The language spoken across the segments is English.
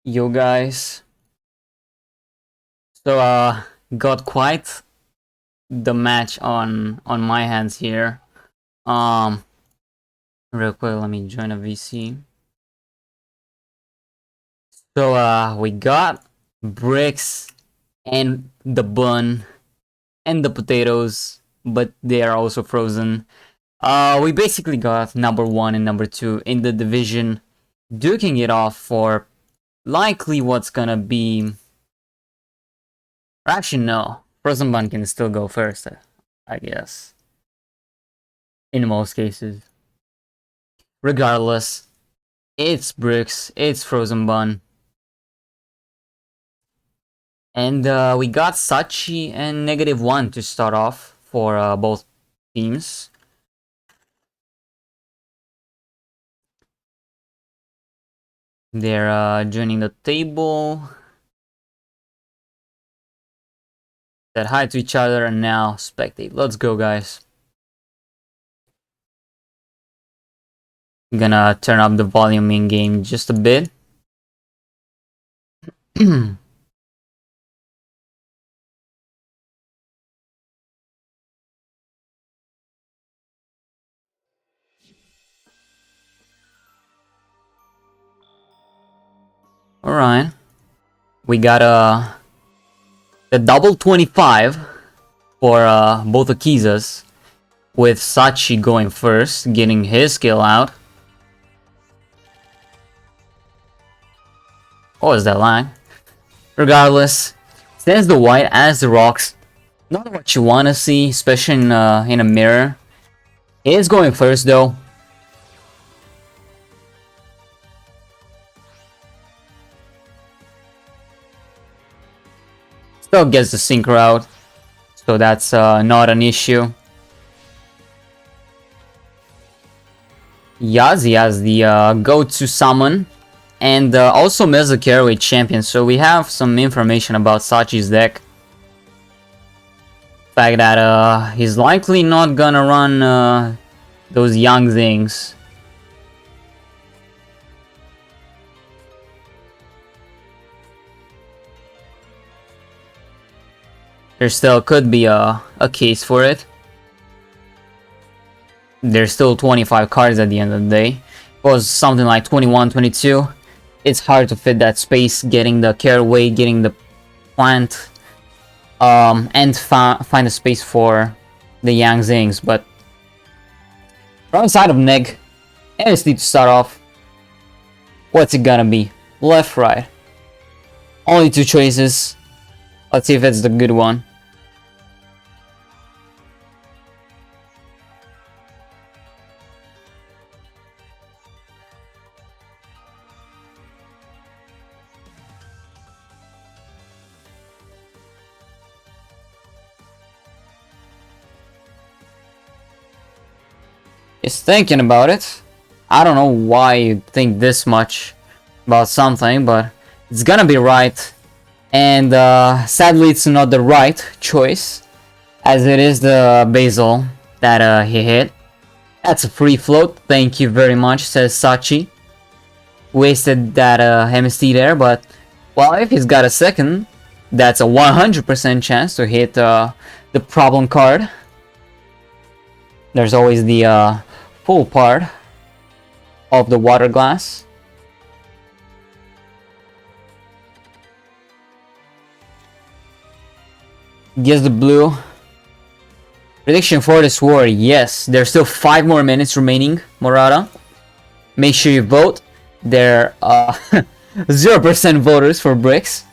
Yo guys, so got quite the match on my hands here. Um, Real quick, let me join a VC. So we got bricks and the bun and the potatoes, but they are also frozen. We basically got number one and number two in the division, duking it off for likely what's gonna be. Actually, no, frozen bun can still go first, I guess. In most cases. Regardless, it's bricks, it's frozen bun. And we got Sachi and -1 to start off for both teams. They're joining the table. Said hi to each other and now spectate. Let's go, guys. I'm gonna turn up the volume in game just a bit. Alright. We got the double 25 for both HeyZZys, with Sachi going first, getting his skill out. Oh, is that lag? Regardless, stands the white as the rocks. Not what you want to see, especially in a mirror. He is going first though. Still gets the synchro out, so that's not an issue. HeyZZy has the go-to summon, and also Meza carry champion, so we have some information about Sachi's deck. Fact that he's likely not gonna run those young things. There still could be a case for it. There's still 25 cards at the end of the day. It was something like 21, 22. It's hard to fit that space, getting the caraway, getting the plant, and find a space for the Yang Zings. But wrong side of Neg, MSD to start off. What's it gonna be? Left, right. Only two choices. Let's see if it's the good one. Is thinking about it. I don't know why you think this much about something, but it's gonna be right. And sadly, it's not the right choice, as it is the basil that he hit. That's a free float. Thank you very much, says Sachi. Wasted that MST there, but well, if he's got a second, that's a 100% chance to hit the problem card. There's always the full part of the water glass. Gets the blue. Prediction for this war, yes. There's still 5 more minutes remaining, Morata. Make sure you vote. There are 0% voters for bricks.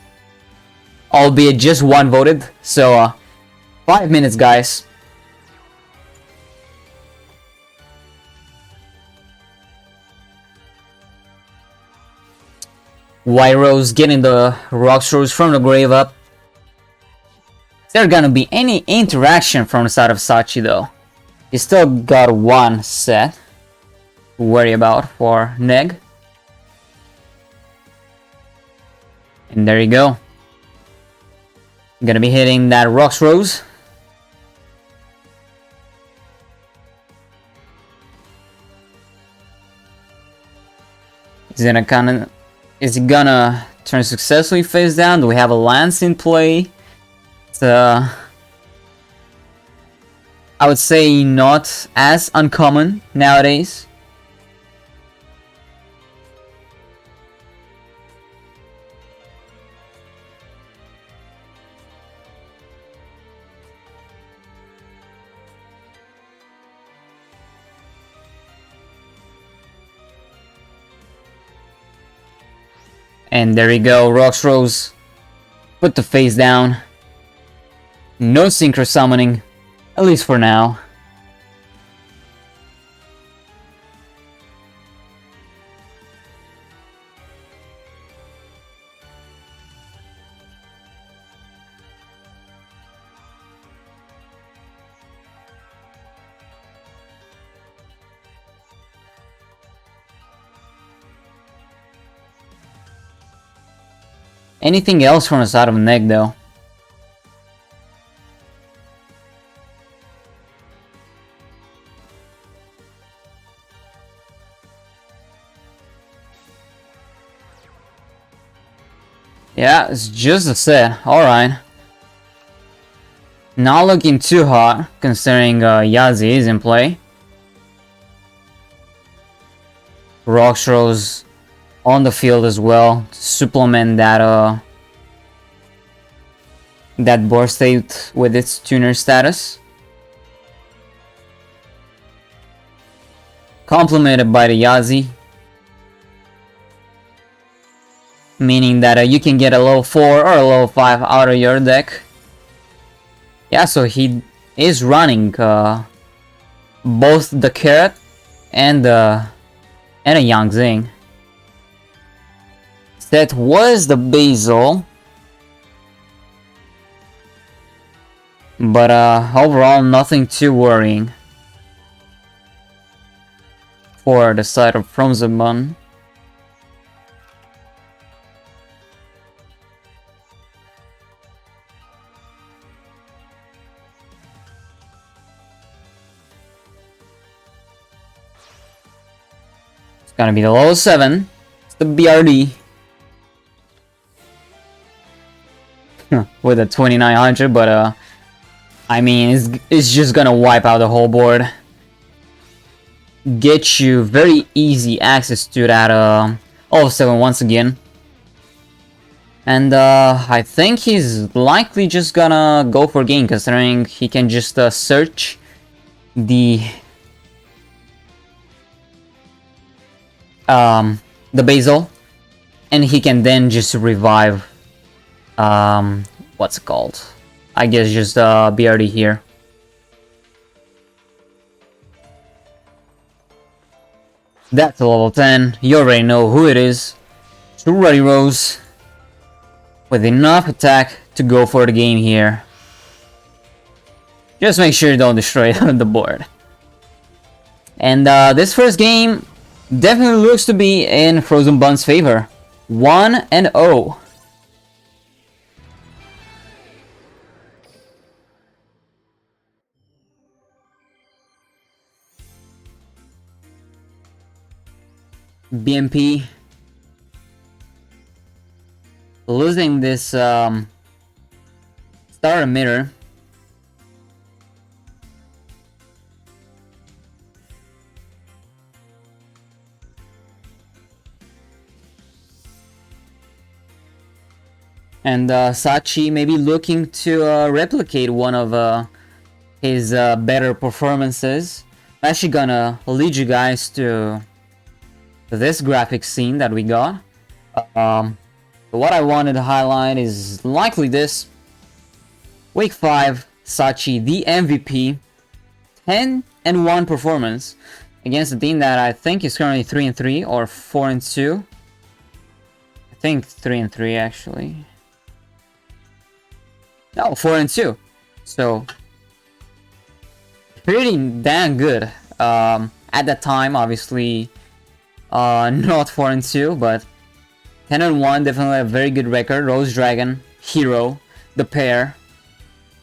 Albeit just 1 voted. So 5 minutes, guys. White Rose getting the Rocks Rose from the grave up. Is there gonna be any interaction from the side of Sachi though? He still got 1 set to worry about for Neg. And there you go. Gonna be hitting that Rocks Rose. Is he gonna Turn successfully face down. Do we have a lance in play? It's, I would say not as uncommon nowadays. And there you go, Rocks Rose. Put the face down. No synchro summoning, at least for now. Anything else from the side of the neck though? Yeah, it's just a set. Alright. Not looking too hot, considering HeyZZy is in play. Rocks Rose on the field as well to supplement that that board state with its tuner status. Complemented by the HeyZZy, meaning that you can get a level 4 or a level 5 out of your deck. Yeah, so he is running both the Carrot and a Yang Zing. That was the Basil, but overall nothing too worrying for the side of Frozen Bun. It's gonna be the level 7. It's the BRD. With a 2900, but I mean, it's just gonna wipe out the whole board. Get you very easy access to that level 7 once again. And I think he's likely just gonna go for game, considering he can just search the Basil, and he can then just revive what's it called? I guess just BRD here. That's a level 10. You already know who it is. True Ruddy Rose with enough attack to go for the game here. Just make sure you don't destroy the board. And this first game definitely looks to be in Frozen Bun's favor. 1-0. BMP losing this star emitter. And Sachi may be looking to replicate one of his better performances. I'm actually gonna lead you guys to this graphic scene that we got. What I wanted to highlight is likely this. Week 5, Sachi, the MVP, 10-1 performance against a team that I think is currently 3-3 or 4-2. I think 3-3 actually. No, 4-2. So pretty damn good. At that time, obviously. Not 4-2, but 10-1, definitely a very good record. Rose Dragon, Hero, the pair,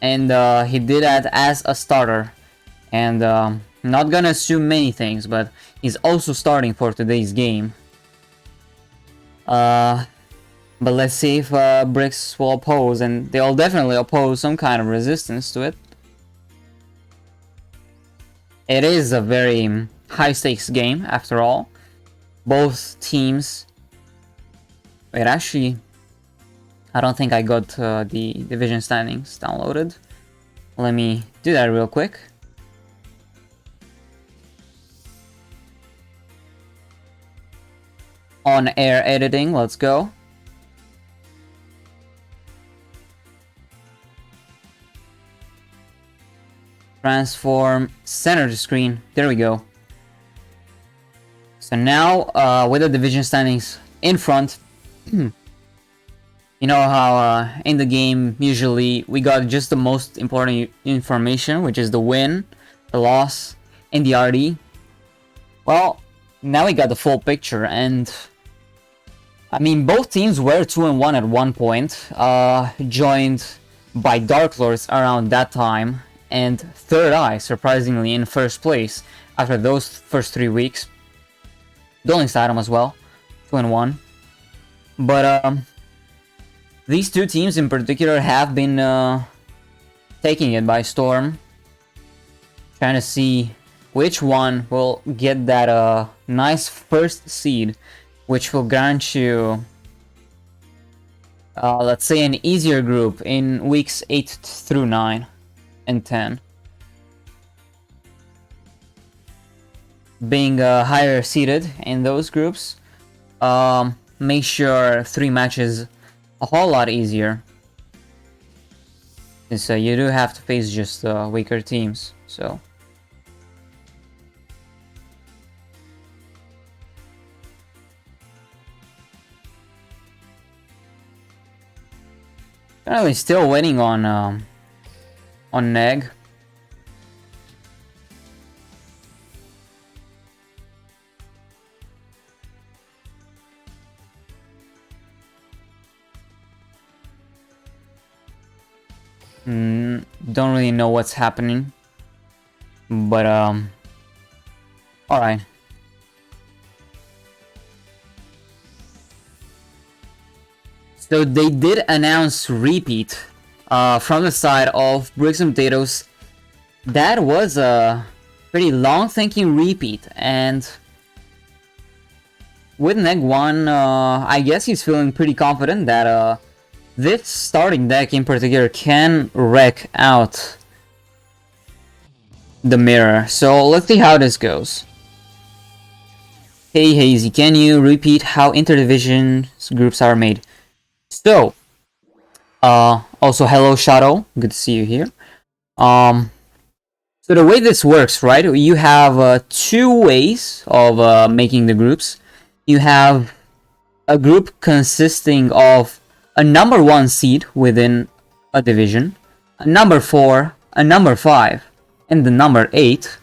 and he did that as a starter. And not gonna assume many things, but he's also starting for today's game. But let's see if Bricks will oppose, and they'll definitely oppose some kind of resistance to it. It is a very high stakes game after all. Both teams... Wait, actually, I don't think I got the division standings downloaded. Let me do that real quick. On air editing, let's go. Transform, center the screen. There we go. So now, with the division standings in front, you know how in the game usually we got just the most important information, which is the win, the loss, and the RD. Well, now we got the full picture, and I mean both teams were 2-1 at one point, joined by Dark Lords around that time, and Third Eye surprisingly in first place after those first 3 weeks. Duel Links item as well, 2-1. But these two teams in particular have been taking it by storm, trying to see which one will get that nice first seed, which will grant you, let's say, an easier group in weeks 8 through 9 and 10. Being higher seeded in those groups makes sure 3 matches a whole lot easier. So you do have to face just weaker teams. So currently still waiting on Neg. Don't really know what's happening, but alright. So they did announce repeat from the side of Bricks and Potatoes. That was a pretty long thinking repeat, and with Neg 1, I guess he's feeling pretty confident that this starting deck in particular can wreck out the mirror. So let's see how this goes. Hey HeyZZy, can you repeat how interdivision groups are made? So, also hello Shadow, good to see you here. So the way this works, right? You have 2 ways of making the groups. You have a group consisting of a number 1 seed within a division, a number 4, a number 5, and the number 8.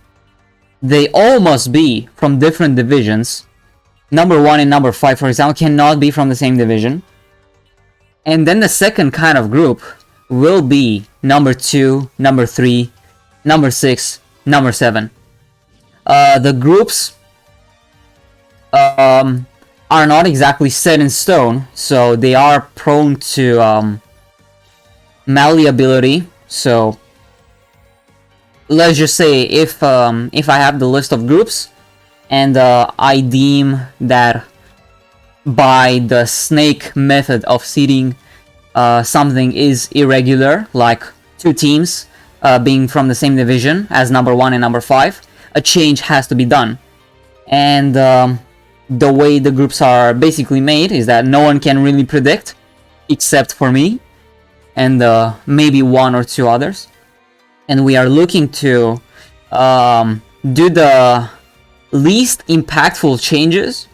They all must be from different divisions. Number 1 and number 5, for example, cannot be from the same division. And then the second kind of group will be number 2, number 3, number 6, number 7. The groups are not exactly set in stone, so they are prone to malleability. So let's just say if I have the list of groups and I deem that by the snake method of seeding something is irregular, like 2 teams being from the same division as number 1 and number 5, a change has to be done. And the way the groups are basically made is that no one can really predict except for me and maybe 1 or 2 others. And we are looking to do the least impactful changes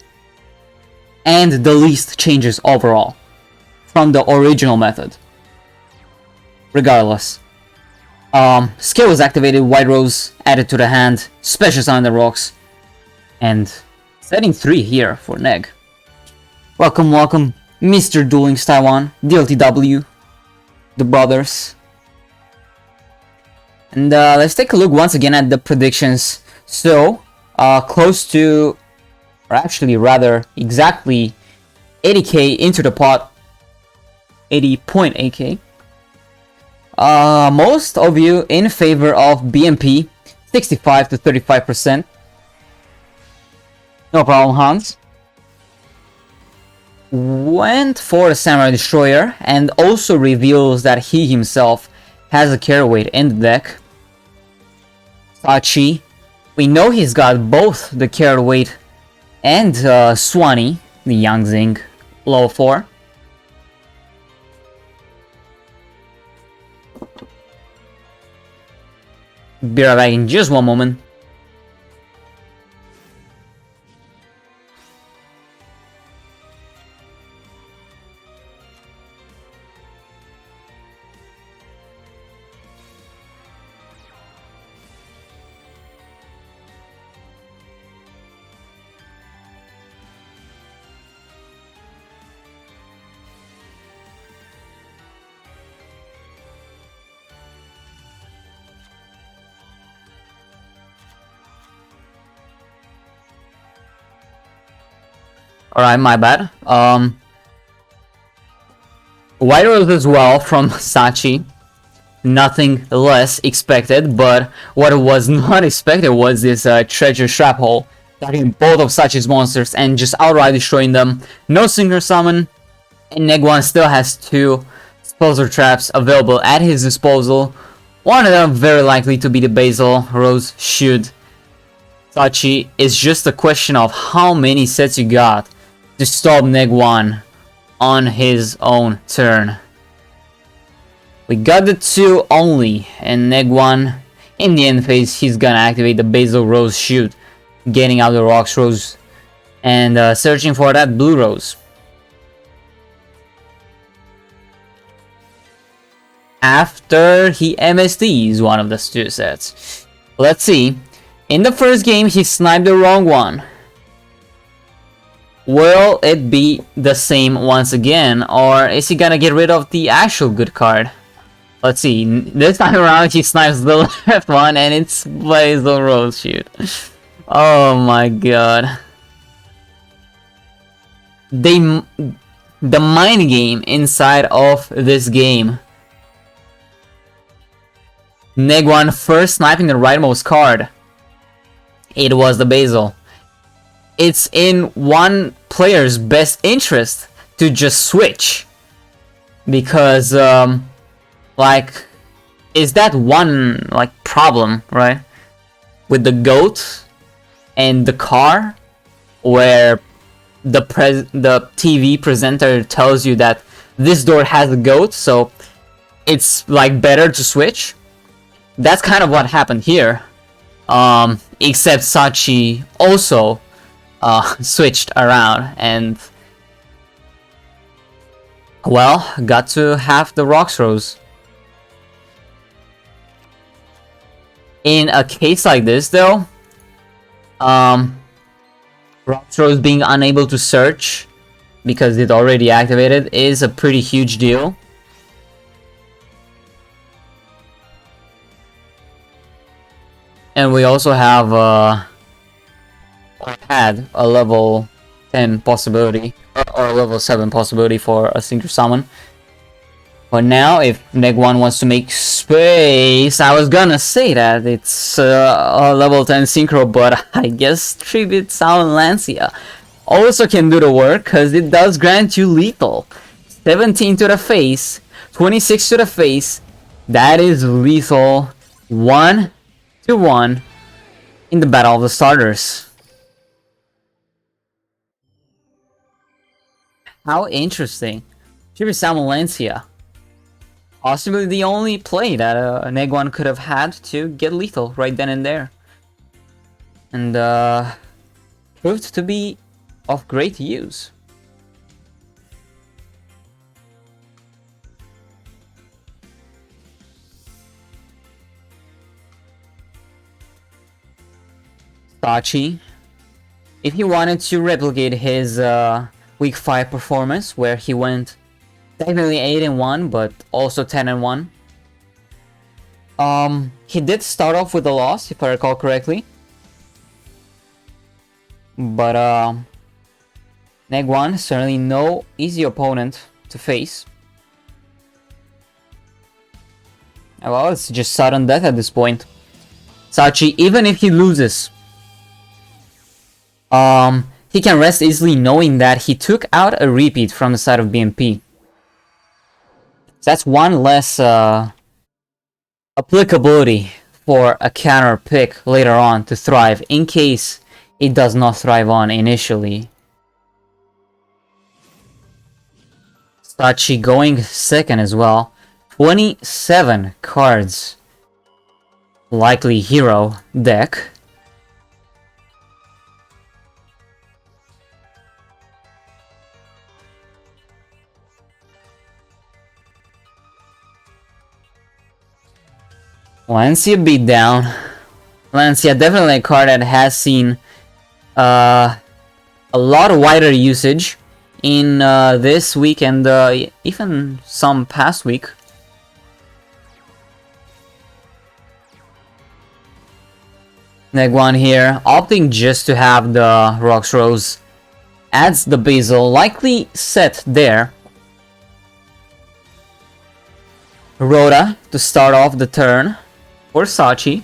and the least changes overall from the original method. Regardless. Skill is activated, White Rose added to the hand, Special Summon the Rocks, and setting 3 here for Neg. Welcome, welcome, Mr. Duel Links Taiwan, DLTW, the brothers. And let's take a look once again at the predictions. So, close to, or actually rather exactly 80k into the pot 80.8k. Most of you in favor of BMP, 65 to 35%. No problem, Hans. Went for the Samurai Destroyer and also reveals that he himself has a carry weight in the deck. Sachi, we know he's got both the carry weight and Swanee, the Yangzing level 4. Be right back in just one moment. Alright, my bad. White Rose as well from Sachi. Nothing less expected, but what was not expected was this treasure trap hole, targeting both of Sachi's monsters and just outright destroying them. No synchro summon, and Negwan still has 2 Spellsor traps available at his disposal. One of them very likely to be the Basil Rose Shoot. Sachi, is just a question of how many sets you got to stop Negwan on his own turn. We got the 2 only, and Negwan, in the end phase, he's gonna activate the Basil Rose Shoot, getting out the Rocks Rose, and searching for that Blue Rose. After he MSDs one of the 2 sets. Let's see. In the first game, he sniped the wrong one. Will it be the same once again, or is he gonna get rid of the actual good card? Let's see. This time around, he snipes the left one, and it's Basil Rose Shoot. Oh my god. The mind game inside of this game. Negwan first sniping the rightmost card. It was the Basil. It's in one player's best interest to just switch, because like, is that one like problem, right, with the goat and the car, where the TV presenter tells you that this door has a goat, so it's like better to switch. That's kind of what happened here, except Sachi also switched around and, well, got to have the Rocks Rose. In a case like this, though, Rocks Rose being unable to search because it already activated is a pretty huge deal. And we also have had a level 10 possibility, or a level 7 possibility for a synchro summon. But now, if Negwan wants to make space, I was gonna say that it's a level 10 synchro, but I guess Tribute Sound Lancia also can do the work, because it does grant you lethal. 17 to the face, 26 to the face, that is lethal 1-1 in the Battle of the Starters. How interesting. Tribute Sound Lancia. Possibly the only play that Negwan could have had to get lethal right then and there. And proved to be of great use. Sachi, if he wanted to replicate his Week 5 performance, where he went technically 8-1, but also 10-1. He did start off with a loss, if I recall correctly. But Negwan, certainly no easy opponent to face. Well, it's just sudden death at this point. Sachi, even if he loses, he can rest easily knowing that he took out a repeat from the side of BMP. So that's one less applicability for a counter pick later on to thrive in case it does not thrive on initially. Sachi going second as well. 27 cards. Likely hero deck. Lancia beat down. Lancia definitely a card that has seen a lot wider usage in this week and even some past week. Negwan here, opting just to have the Rocks Rose. Adds the Basil, likely set there. Rhoda to start off the turn for Sachi.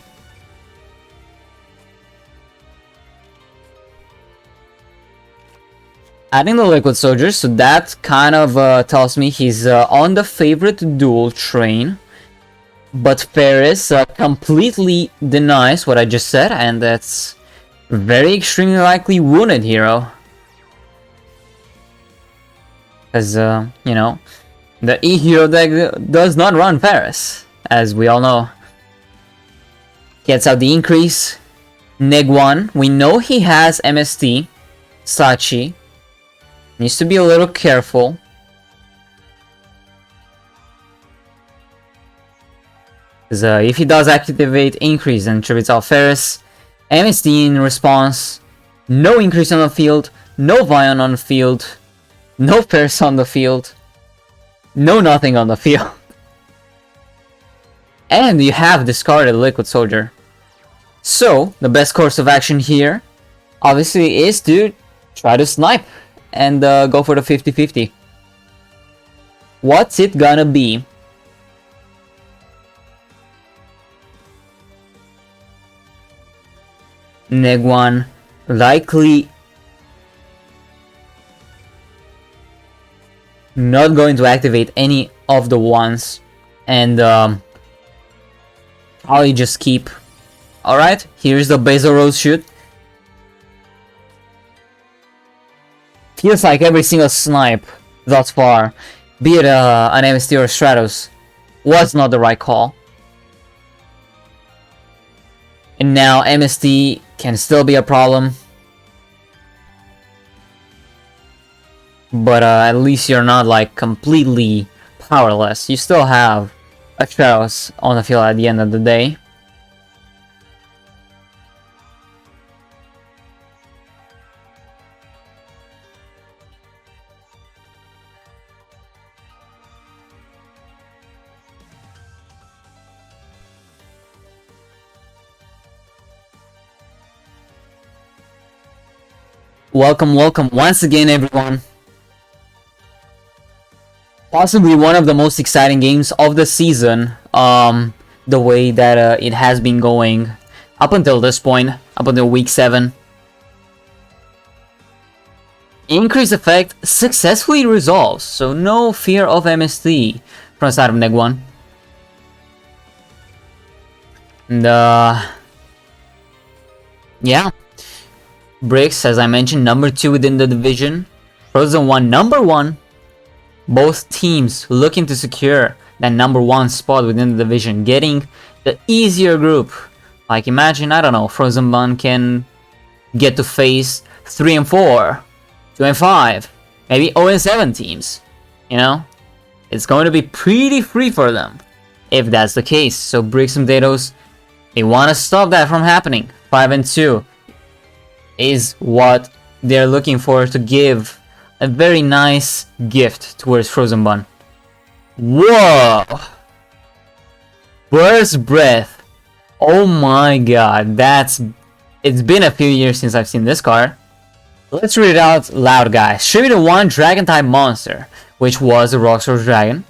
Adding the Liquid Soldier, so that kind of tells me he's on the favorite duel train. But Ferris completely denies what I just said, and that's very extremely likely wounded hero. Because, you know, the E-Hero deck does not run Ferris, as we all know. Gets out the increase. Negwan, we know he has MST. Sachi needs to be a little careful. Because if he does activate increase and tributes out Ferris, MST in response, no increase on the field, no Vion on the field, no Ferris on the field, no nothing on the field. And you have discarded Liquid Soldier. So, the best course of action here, obviously, is to try to snipe and go for the 50-50. What's it gonna be? Negwan likely not going to activate any of the ones and probably just keep. Alright, here's the Basil Rose shoot. Feels like every single snipe thus far, be it an MST or Stratos, was not the right call. And now MST can still be a problem. But at least you're not like completely powerless. You still have a Stratos on the field at the end of the day. Welcome, welcome once again, everyone. Possibly one of the most exciting games of the season, the way that it has been going up until this point, up until week 7. Increase effect successfully resolves, so no fear of MST from the side of Negwan. And yeah. Bricks, as I mentioned, number 2 within the division. Frozen 1, number 1. Both teams looking to secure that number 1 spot within the division, getting the easier group. Like imagine, I don't know, Frozen 1 can get to face 3 and 4, 2 and 5, maybe 0 and 7 teams. You know? It's going to be pretty free for them, if that's the case. So Bricks and Potatoes, they want to stop that from happening. 5 and 2. Is what they're looking for to give a very nice gift towards Frozen Bun. Whoa! Burst Breath. Oh my god, it's been a few years since I've seen this card. Let's read it out loud, guys. Tribute to 1 dragon type monster, which was a Rock Sword Dragon.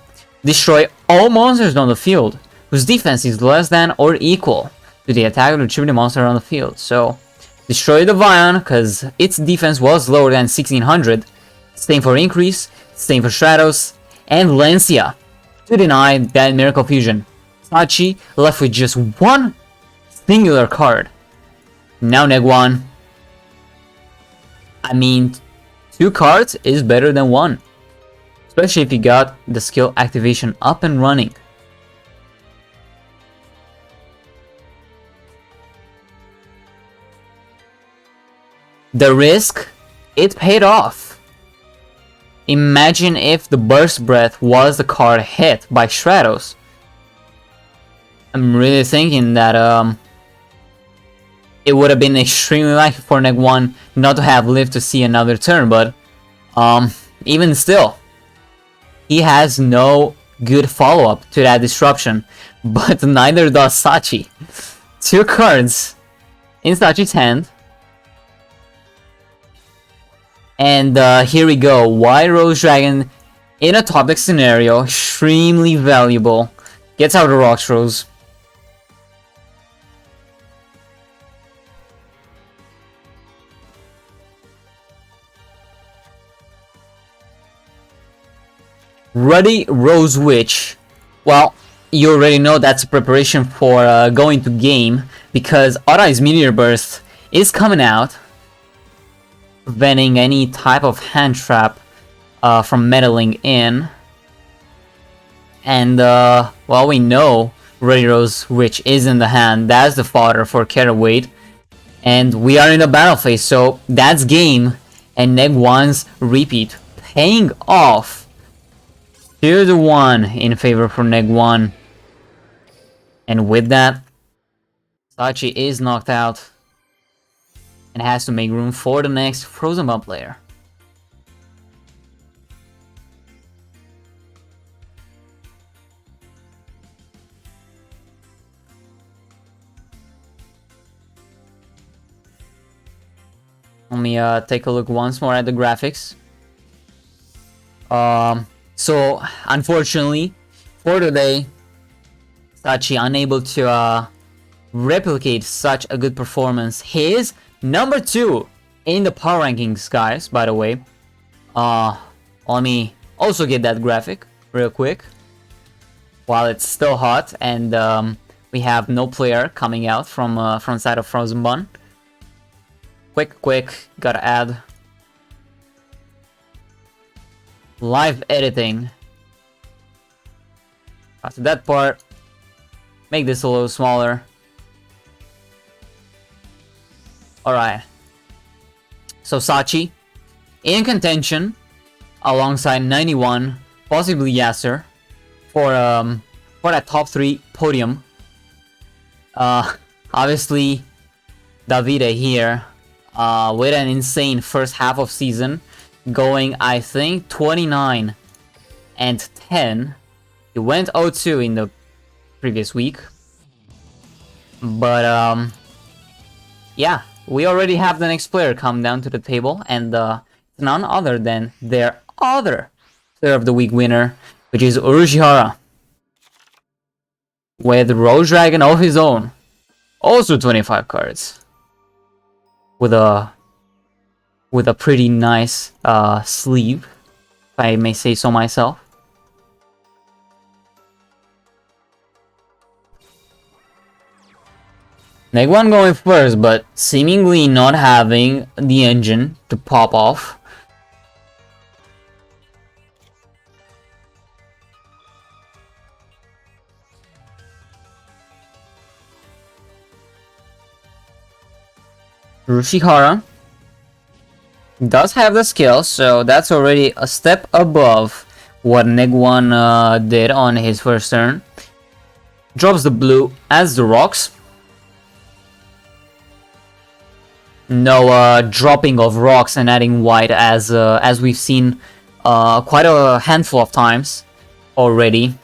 Destroy all monsters on the field. whose defense is less than or equal to the attack of the tribute monster on the field. So, destroy the Vion, because its defense was lower than 1600. Same for Increase, same for Stratos, and Lancia to deny that Miracle Fusion. Sachi left with just one singular card. Now Neg 1. I mean, 2 cards is better than 1. Especially if you got the skill activation up and running. The risk, it paid off. Imagine if the Burst Breath was the card hit by Stratos. I'm really thinking that it would have been extremely likely for Neg 1 not to have lived to see another turn, but even still, he has no good follow-up to that disruption, but neither does Sachi. 2 cards in Sachi's hand. And here we go. Why Rose Dragon in a top deck scenario, extremely valuable. Gets out the Rocks Rose. Ruddy Rose Witch. Well, you already know that's a preparation for going to game, because Odd-Eye's Meteor Burst is coming out, preventing any type of hand trap from meddling in. And well, we know Ruddy Rose Witch is in the hand. That's the fodder for Caraway. And we are in the battle phase, so that's game. And Neg 1's repeat paying off. 2-1 in favor for Neg 1. And with that, Sachi is knocked out and has to make room for the next Frozen Bomb player. Let me take a look once more at the graphics. So, unfortunately, for today, Sachi unable to replicate such a good performance. He is number 2 in the power rankings, guys, by the way. Let me also get that graphic real quick while it's still hot and we have no player coming out from side of Frozen Bun. Quick, gotta add live editing after that part. Make this a little smaller. Alright, so Sachi in contention alongside 91, possibly Yasser, for that top 3 podium. Obviously Davide here with an insane first half of season, going I think 29 and 10. He went 0-2 in the previous week, but yeah, we already have the next player come down to the table, and it's none other than their other Player of the Week winner, which is Urushihara, with Rose Dragon of his own, also 25 cards, with a pretty nice sleeve, if I may say so myself. Neg 1 going first, but seemingly not having the engine to pop off. Urushihara does have the skill, so that's already a step above what Neg 1 did on his first turn. Drops the blue as the rocks. No dropping of rocks and adding white as we've seen quite a handful of times already.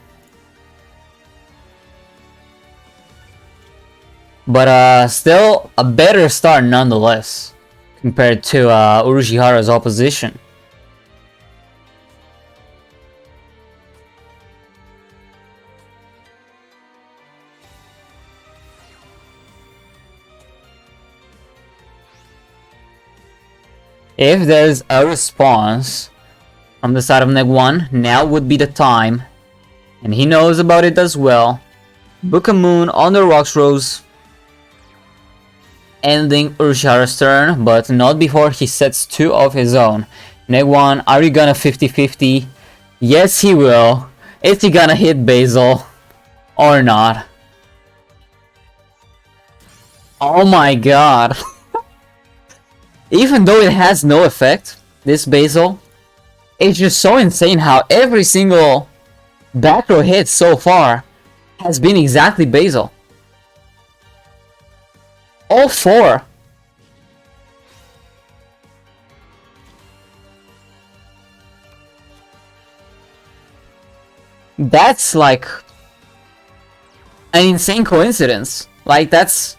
But still a better start nonetheless compared to Urushihara's opposition. . If there's a response from the side of Neg 1, now would be the time. And he knows about it as well. Book a Moon on the Rocks Rose, ending Urshara's turn, but not before he sets 2 of his own. Neg 1, are you gonna 50-50? Yes, he will. Is he gonna hit Basil or not? Oh my god. Even though it has no effect, this Basil, it's just so insane how every single back row hit so far has been exactly Basil. All 4. That's like an insane coincidence. Like that's...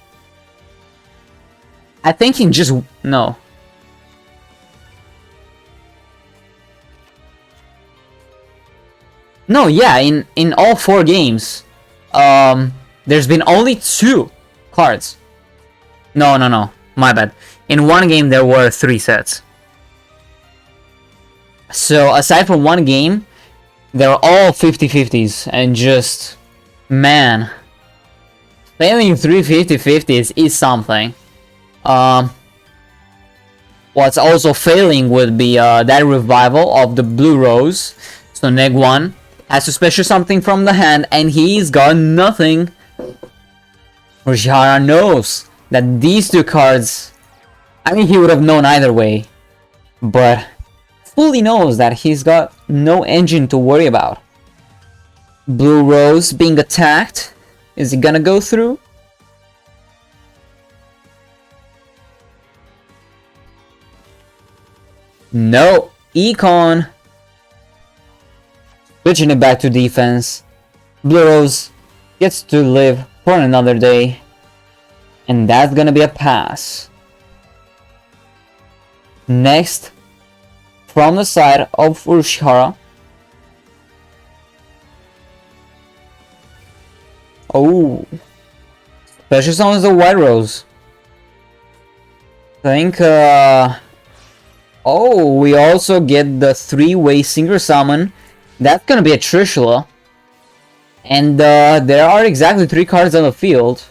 I think he just... No. No, yeah, in all 4 games, there's been only 2 cards. No, my bad. In 1 game there were 3 sets. So aside from 1 game, they're all 50-50s, and just... Man. Failing 3 50-50s is something. What's also failing would be that revival of the Blue Rose. So Neg 1 has to special something from the hand, and he's got nothing. Urshara knows that these 2 cards... I mean, he would have known either way. But fully knows that he's got no engine to worry about. Blue Rose being attacked. Is he gonna go through? No. Econ. Switching it back to defense. Blue Rose gets to live for another day. And that's gonna be a pass. Next, from the side of Urshara. Oh. Special summons the White Rose. I think, oh, we also get the 3-way Singer Summon. That's gonna be a Trishula. And there are exactly 3 cards on the field.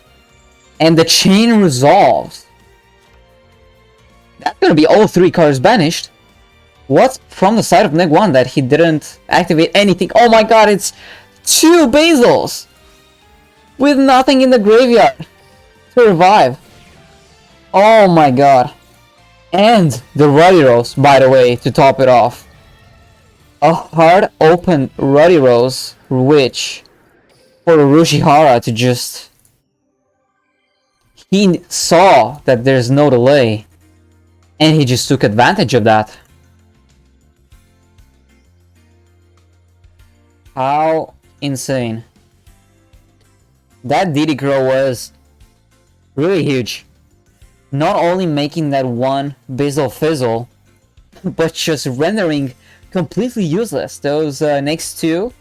And the chain resolves. That's gonna be all 3 cards banished. What's from the side of Neg 1 that he didn't activate anything? Oh my god, it's 2 Basils! With nothing in the graveyard to revive. Oh my god. And the Ruddy Rose, by the way, to top it off. A hard open Ruddy Rose, which for Urushihara to just... He saw that there's no delay, and he just took advantage of that. How insane. That DD Crow was really huge. Not only making that one Basil fizzle, but just rendering completely useless those next 2,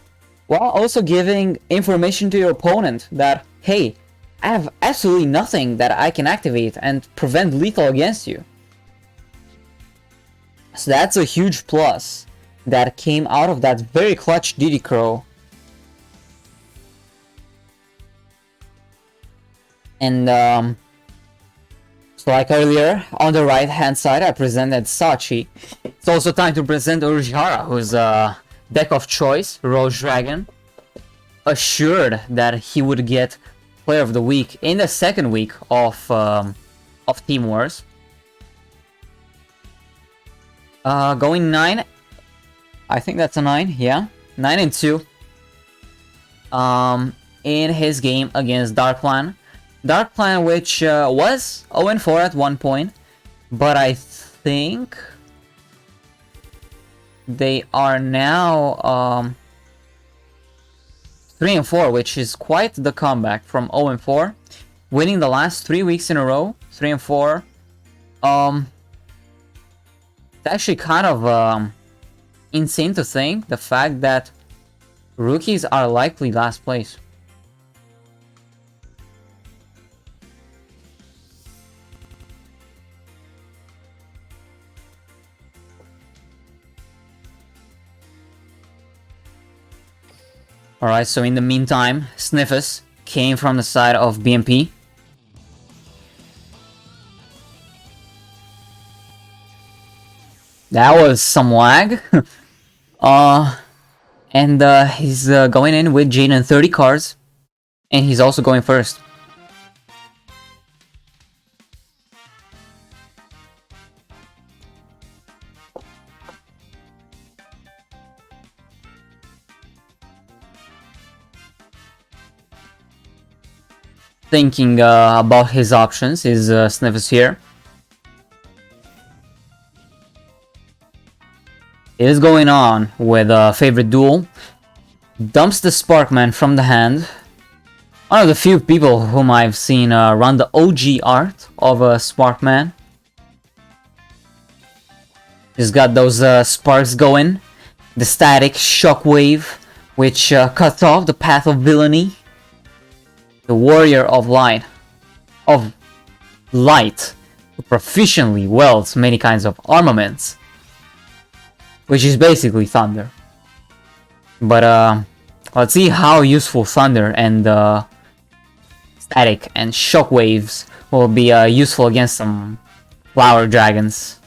while also giving information to your opponent that, hey, I have absolutely nothing that I can activate and prevent lethal against you. So that's a huge plus that came out of that very clutch DD Crow. And so like earlier, on the right hand side I presented Sachi. It's also time to present Urshihara, who's deck of choice, Rose Dragon. Assured that he would get Player of the Week in the second week of Team Wars. Going 9. I think that's a 9, yeah. 9 and 2. In his game against Dark Plan. Dark Plan, which was 0-4 at one point, but I think they are now 3-4, which is quite the comeback from 0-4, winning the last 3 weeks in a row. 3-4. It's actually kind of insane to think the fact that rookies are likely last place. Alright, so in the meantime, Sniffus came from the side of BMP. That was some lag. And he's going in with Jaden 30 cards. And he's also going first. Thinking about his options is Sniffus here. It is going on with favorite duel. Dumps the Sparkman from the hand. One of the few people whom I've seen run the OG art of a Sparkman. He's got those sparks going. The static shockwave, which cuts off the path of villainy. The warrior of light, who proficiently wields many kinds of armaments, which is basically thunder. But let's see how useful thunder and static and shockwaves will be useful against some flower dragons.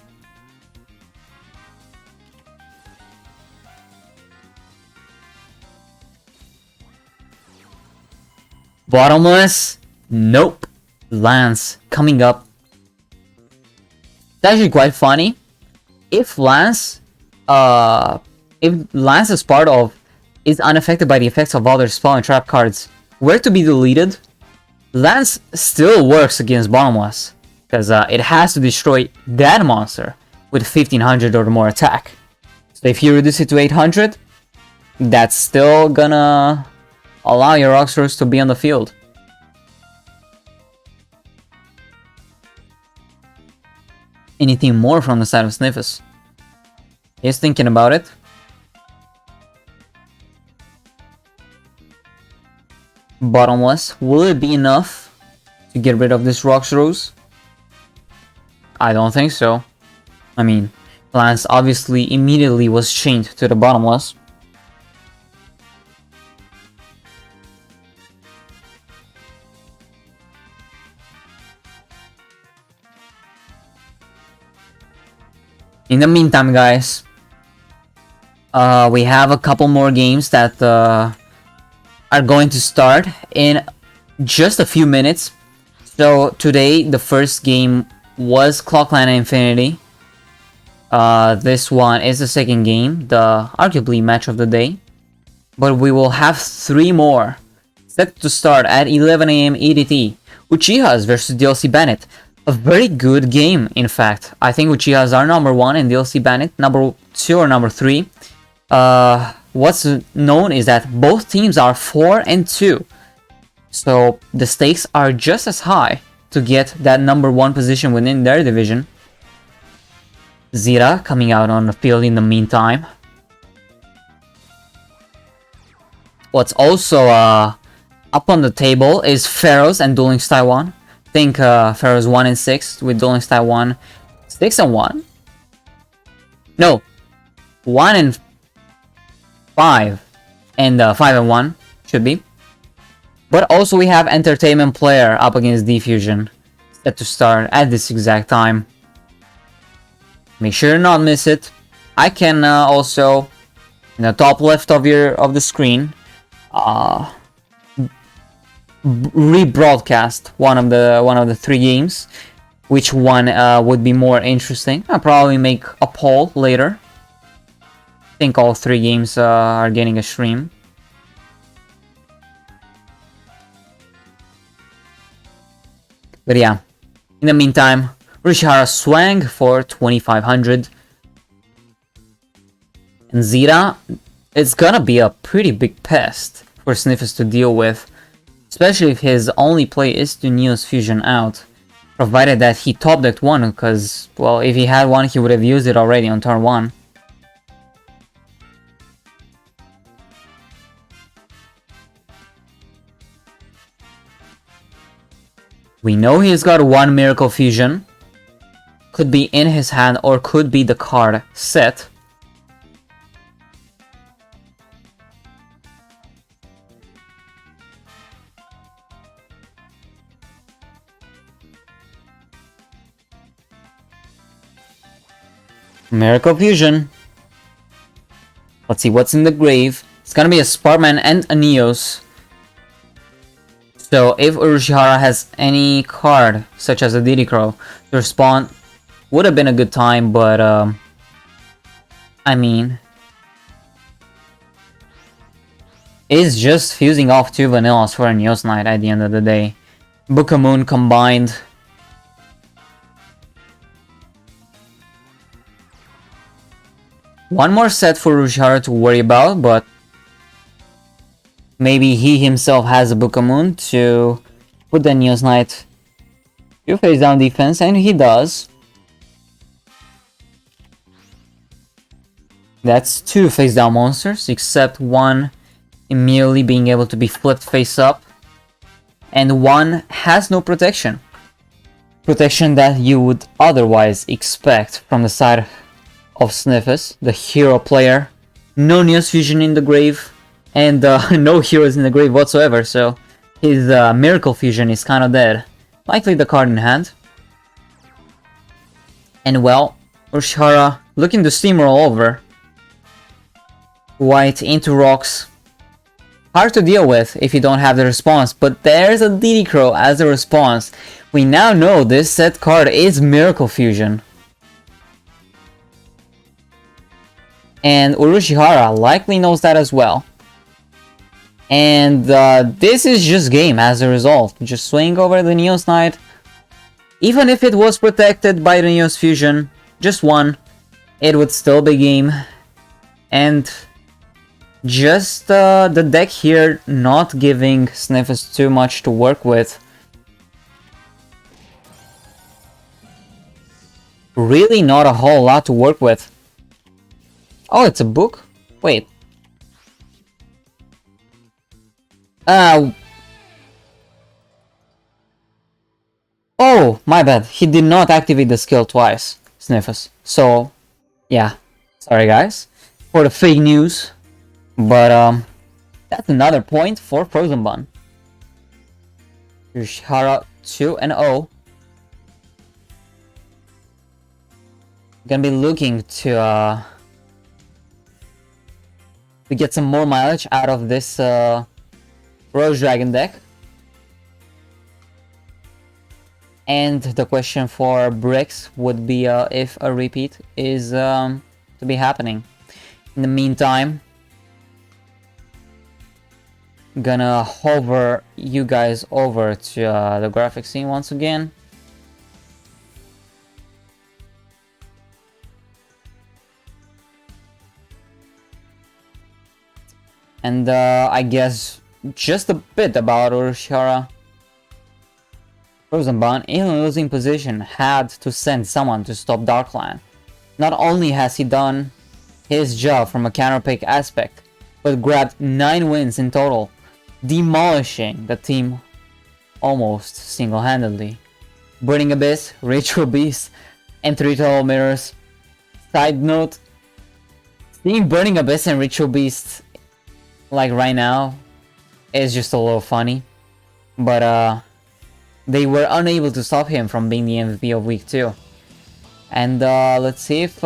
Bottomless? Nope. Lance coming up. It's actually quite funny. If Lance is part of is unaffected by the effects of other spell and trap cards were to be deleted, Lance still works against Bottomless, because it has to destroy that monster with 1500 or more attack. So if you reduce it to 800, that's still gonna allow your Roxros to be on the field. Anything more from the side of Sniffus? He's thinking about it. Bottomless. Will it be enough to get rid of this Roxros? I don't think so. I mean, Lance obviously immediately was chained to the Bottomless. In the meantime, guys, we have a couple more games that are going to start in just a few minutes. So today, the first game was Clockland Infinity. This one is the second game, the arguably match of the day. But we will have 3 more set to start at 11 AM EDT. Uchihas versus DLC Bennett. A very good game, in fact. I think Uchihas are number 1 and DLC Bennett number 2 or number 3. What's known is that both teams are 4 and 2. So the stakes are just as high to get that number 1 position within their division. Zira coming out on the field in the meantime. What's also up on the table is Pharaohs and Duel Links Taiwan. I think Pharaohs 1 and 6 with Duel Links Taiwan 6 and 1. No, 1 and 5 and 5 and 1 should be. But also we have Entertainment Player up against Diffusion set to start at this exact time. Make sure to not miss it. I can also in the top left of the screen rebroadcast one of the 3 games. Which one would be more interesting? I'll probably make a poll later. I think all 3 games are getting a stream. But yeah, in the meantime, Rishihara swang for 2500. And Zira, it's gonna be a pretty big pest for Sniffus to deal with. Especially if his only play is to Neos Fusion out. Provided that he top decked 1, because, well, if he had 1, he would have used it already on turn 1. We know he's got 1 Miracle Fusion. Could be in his hand or could be the card set. Miracle Fusion. Let's see what's in the grave. It's gonna be a Sparkman and a Neos. So if Urushihara has any card, such as a Diddy Crow, to respond, would have been a good time, but I mean, it's just fusing off 2 Vanillas for a Neos Knight at the end of the day. Book of Moon combined. One more set for Urushihara to worry about, but maybe he himself has a Book of Moon to put the Neos Knight to face down defense, and he does. That's 2 face down monsters, except one immediately being able to be flipped face up, and one has no protection. Protection that you would otherwise expect from the side of Sniffus, the hero player. No Neos Fusion in the grave, and no heroes in the grave whatsoever, so his Miracle Fusion is kind of dead. Likely the card in hand. And well, Urushihara looking to steamroll over. White into rocks. Hard to deal with if you don't have the response, but there's a Diddy Crow as a response. We now know this set card is Miracle Fusion. And Urushihara likely knows that as well. And this is just game as a result. Just swing over the Neos Knight. Even if it was protected by the Neos Fusion, just one, it would still be game. And just the deck here not giving Sniffus too much to work with. Really not a whole lot to work with. Oh, it's a book? Wait. Oh, my bad. He did not activate the skill twice, Sniffus. So, yeah. Sorry, guys, for the fake news. But, that's another point for Frozen Bun. Urushihara 2-0. Gonna be looking to get some more mileage out of this Rose Dragon deck. And the question for Bricks would be if a repeat is to be happening. In the meantime, gonna hover you guys over to the graphic scene once again. And I guess just a bit about Urushihara. Frozen Bun, in a losing position, had to send someone to stop Darkland. Not only has he done his job from a counterpick aspect, but grabbed 9 wins in total, demolishing the team almost single-handedly. Burning Abyss, Ritual Beast, and 3 total mirrors. Side note, seeing Burning Abyss and Ritual Beast like right now is just a little funny, but they were unable to stop him from being the MVP of week 2. And let's see if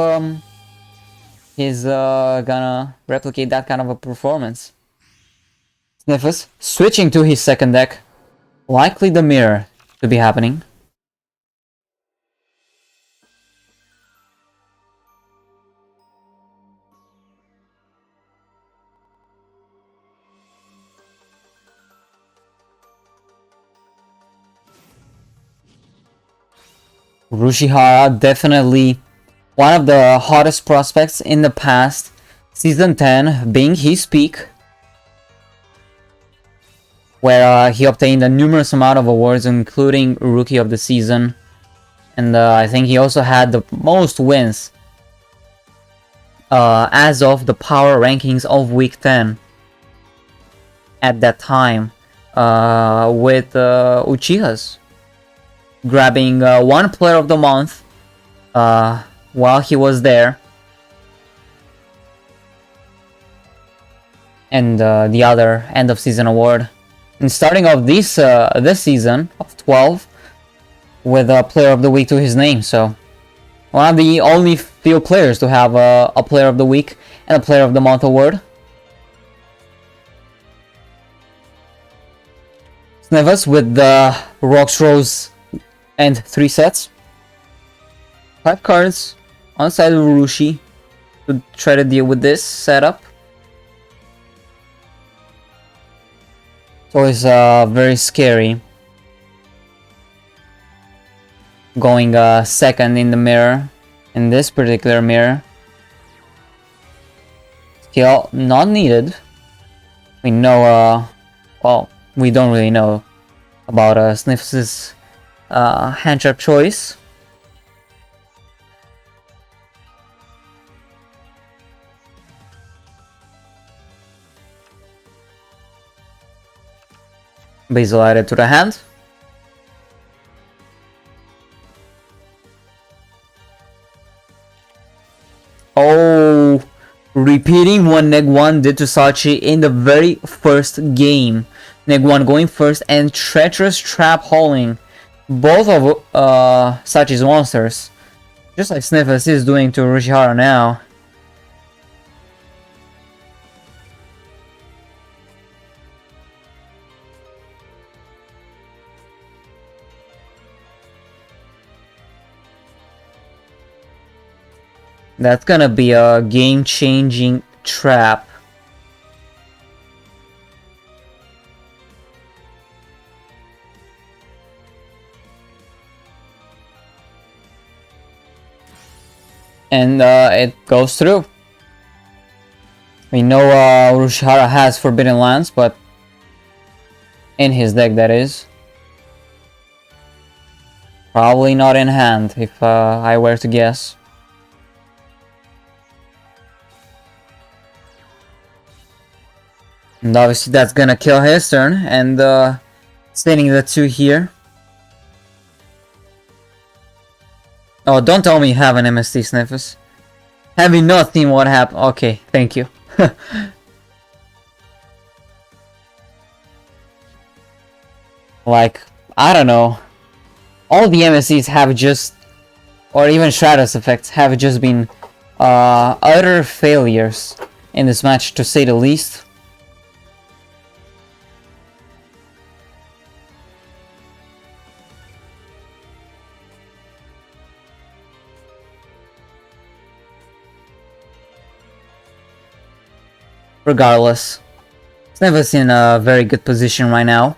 he's gonna replicate that kind of a performance. Sniffus switching to his second deck, likely the mirror to be happening. Urushihara, definitely one of the hottest prospects in the past. Season 10 being his peak, where he obtained a numerous amount of awards, including Rookie of the Season. And I think he also had the most wins as of the power rankings of week 10 at that time with Uchihas. Grabbing one player of the month while he was there, and the other end of season award. And starting off this season of 12 with a player of the week to his name. So one of the only few players to have a Player of the Week and a Player of the Month award. Snivus with the Rocks Rose and 3 sets. 5 cards on the side of Urushi to try to deal with this setup. It's always very scary going second in the mirror, in this particular mirror. Skill not needed. We know, well, we don't really know about Snif's hand trap choice. Basil added to the hand. Oh, repeating what Neg1 did to Sachi in the very first game. Neg1 going first and treacherous trap hauling both of Sachi's monsters, just like Snifus is doing to Urashihara now. That's gonna be a game-changing trap. And it goes through. We know Urashihara has Forbidden Lands, but in his deck, that is. Probably not in hand, if I were to guess. And obviously that's gonna kill his turn, and staining the 2 here. Oh, don't tell me you have an MST, Snifus. Have you not seen what happened? Okay, thank you. Like, I don't know. All the MSTs have just, or even Stratus effects, have just been utter failures in this match, to say the least. Regardless, Snivus in a very good position right now.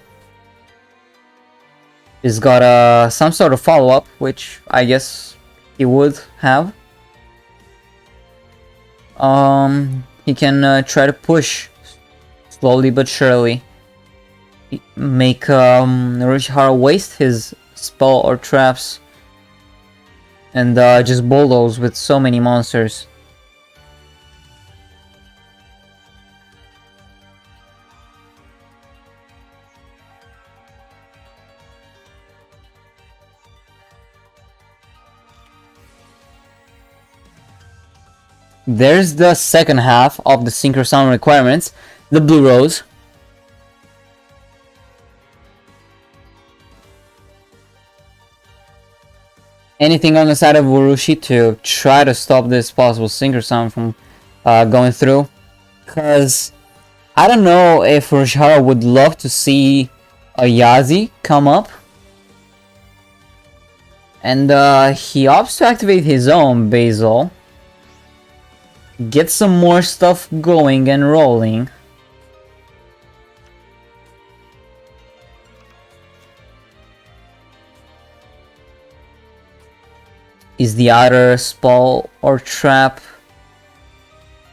He's got some sort of follow-up, which I guess he would have. He can try to push slowly but surely. Make Urashihara waste his spell or traps, and just bulldoze with so many monsters. There's the second half of the Synchro Summon requirements, the Blue Rose. Anything on the side of Urushi to try to stop this possible Synchro Summon from going through. Because I don't know if Urashihara would love to see a HeyZZy come up. And he opts to activate his own Basil. Get some more stuff going and rolling. Is the other spell or trap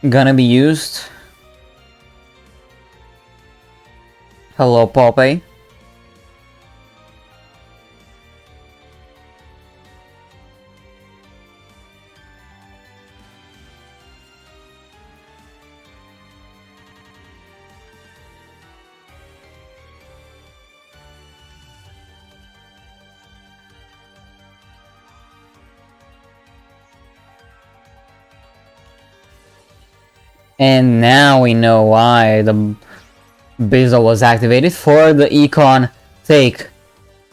gonna be used? Hello, Popeye. And now we know why the Basil was activated for the Econ take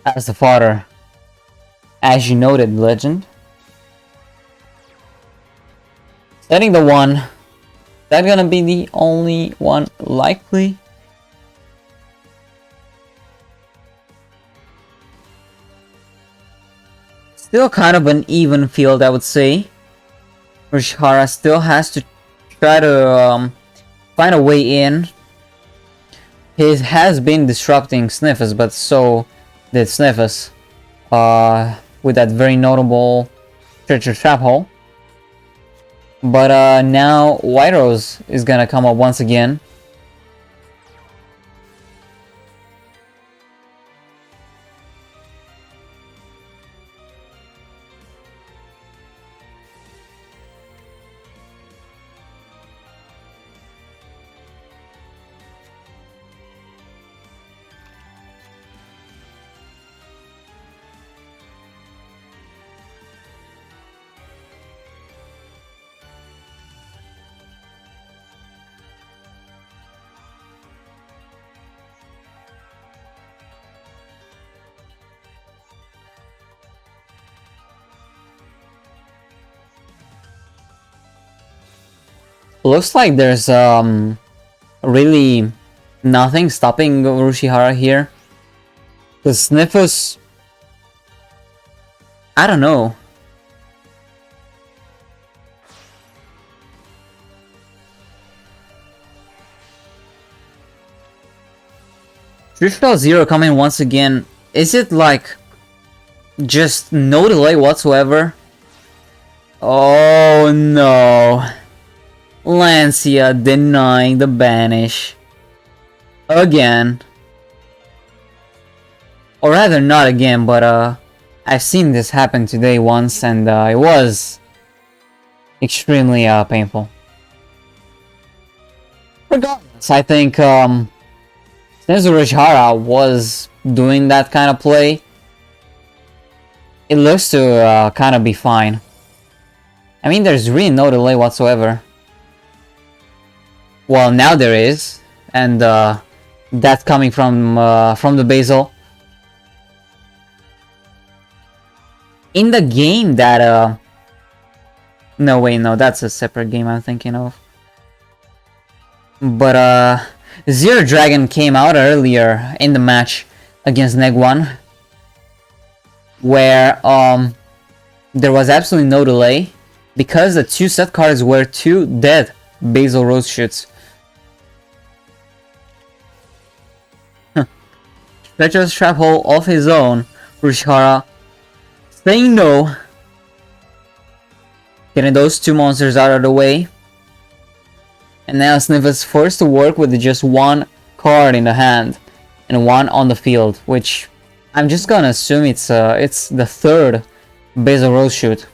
as the fodder. As you noted, Legend. Setting the one. That gonna be the only one likely? Still kind of an even field, I would say. Urashihara still has to try to find a way in. He has been disrupting Sniffus, but so did Sniffus. With that very notable treasure trap hole. But now White Rose is gonna come up once again. Looks like there's really nothing stopping Urashihara here. The Sniffus, I don't know. Drift.0 coming once again. Is it like just no delay whatsoever? Oh no. Lancia denying the banish. Again. Or rather not again, but I've seen this happen today once and it was extremely painful. Regardless, I think since Urashihara was doing that kind of play, it looks to kind of be fine. I mean, there's really no delay whatsoever. Well, now there is, and that's coming from the Basil. In the game that no wait, no, that's a separate game I'm thinking of. But Zero Dragon came out earlier in the match against Neg1, where there was absolutely no delay because the two set cards were two dead Basil Rose shoots. Treacherous trap hole of his own. Urashihara saying no. Getting those two monsters out of the way. And now Sniff is forced to work with just one card in the hand and one on the field, which I'm just gonna assume it's the third Basil Rose shoot.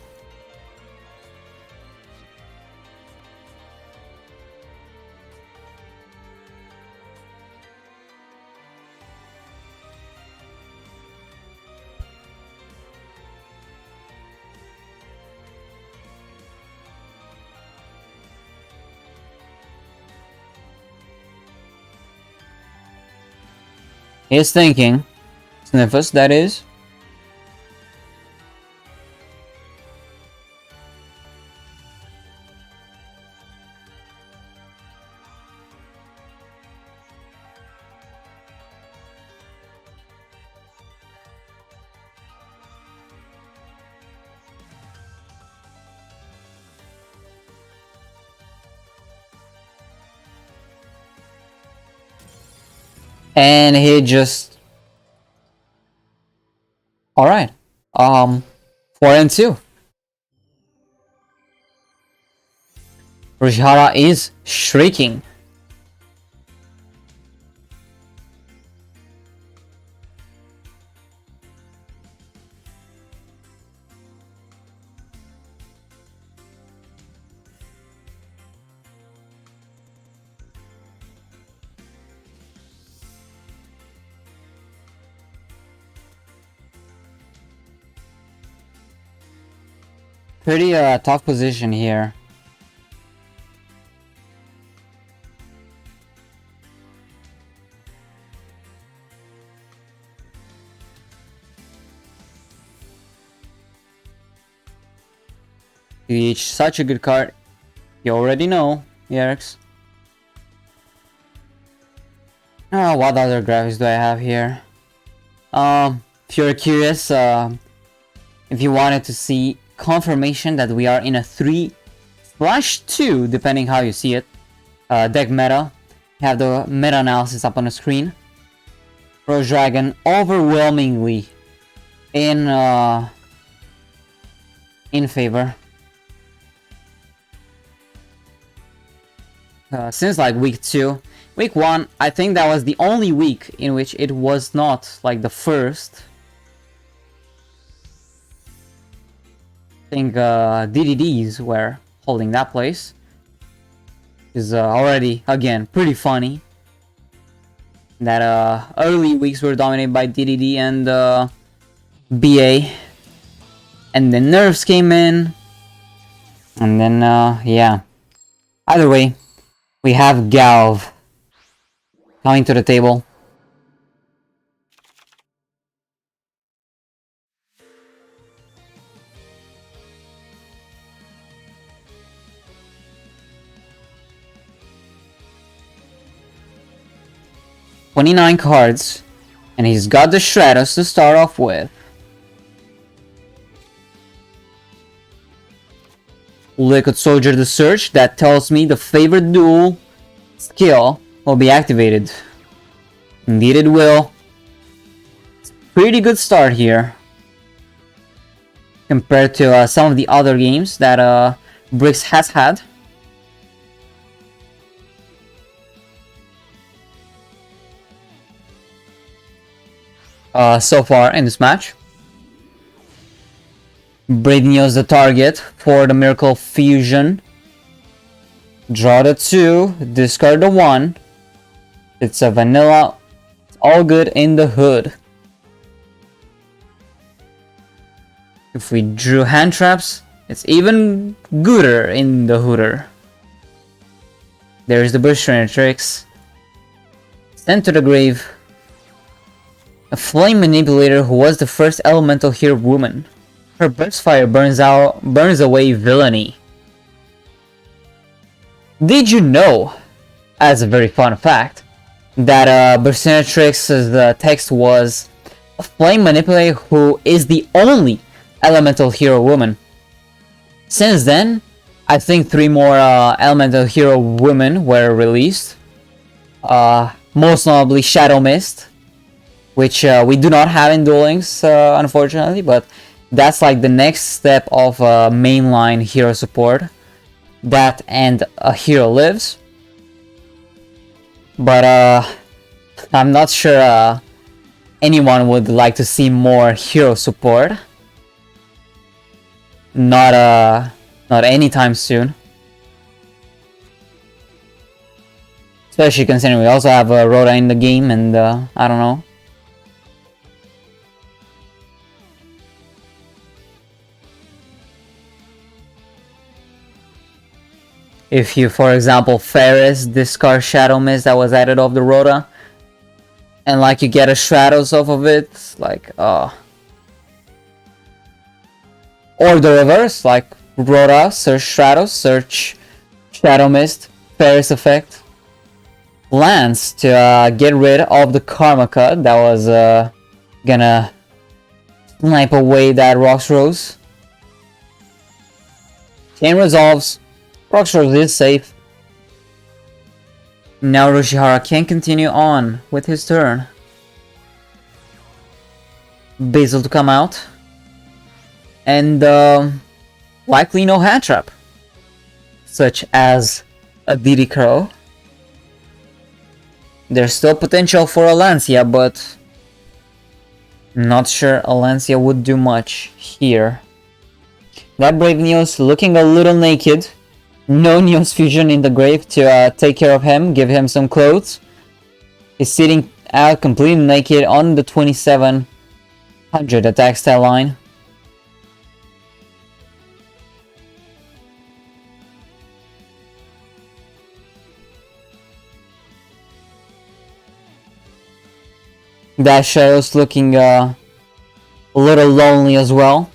He's thinking, Sniffus, that is. And he just... Alright. 4-2. Urashihara is shrieking. Pretty tough position here. Such a good card. You already know, Yerix. What other graphics do I have here? If you're curious, if you wanted to see confirmation that we are in a 3/2, depending how you see it, deck meta, you have the meta analysis up on the screen. Rose Dragon overwhelmingly in favor. Since like week 2. Week 1, I think that was the only week in which it was not like the first. I think DDDs were holding that place. Is already, again, pretty funny. That early weeks were dominated by DDD and BA. And then nerfs came in. And then, yeah. Either way, we have Galv coming to the table. "29 cards, and he's got the Stratos to start off with. Liquid Soldier the Search, that tells me the favorite duel skill will be activated. Indeed it will. Pretty good start here. Compared to some of the other games that Brix has had. So far in this match. Brave Neo's the target for the Miracle Fusion. Draw the 2, discard the 1. It's a vanilla. It's all good in the hood. If we drew hand traps, it's even gooder in the hooder. There's the Bush Tricks. Sent to the grave. A flame manipulator who was the first elemental hero woman. Her burst fire burns away villainy. Did you know, as a very fun fact, that Bersertrix's text was a flame manipulator who is the only elemental hero woman? Since then, I think 3 more elemental hero women were released. Most notably Shadow Mist, which we do not have in Duel Links, unfortunately, but that's like the next step of mainline hero support. That and a hero lives. But I'm not sure anyone would like to see more hero support. Not anytime soon. Especially considering we also have Rhoda in the game, and I don't know. If you, for example, Ferris discard Shadow Mist that was added off the Rhoda, and like you get a Stratos off of it, like or the reverse, like Rhoda, search Stratos, search Shadow Mist, Ferris effect. Lance to get rid of the Karma Cut that was gonna snipe away that Rocks Rose. Chain resolves. Rocks Rose is safe. Now Roshihara can continue on with his turn. Basil to come out. And likely no hand trap. Such as a DD Crow. There's still potential for Alancia, but not sure Alancia would do much here. That Brave Neos looking a little naked. No Neos Fusion in the grave to take care of him, give him some clothes. He's sitting out completely naked on the 2700 attack stat line. That Shadow's looking a little lonely as well.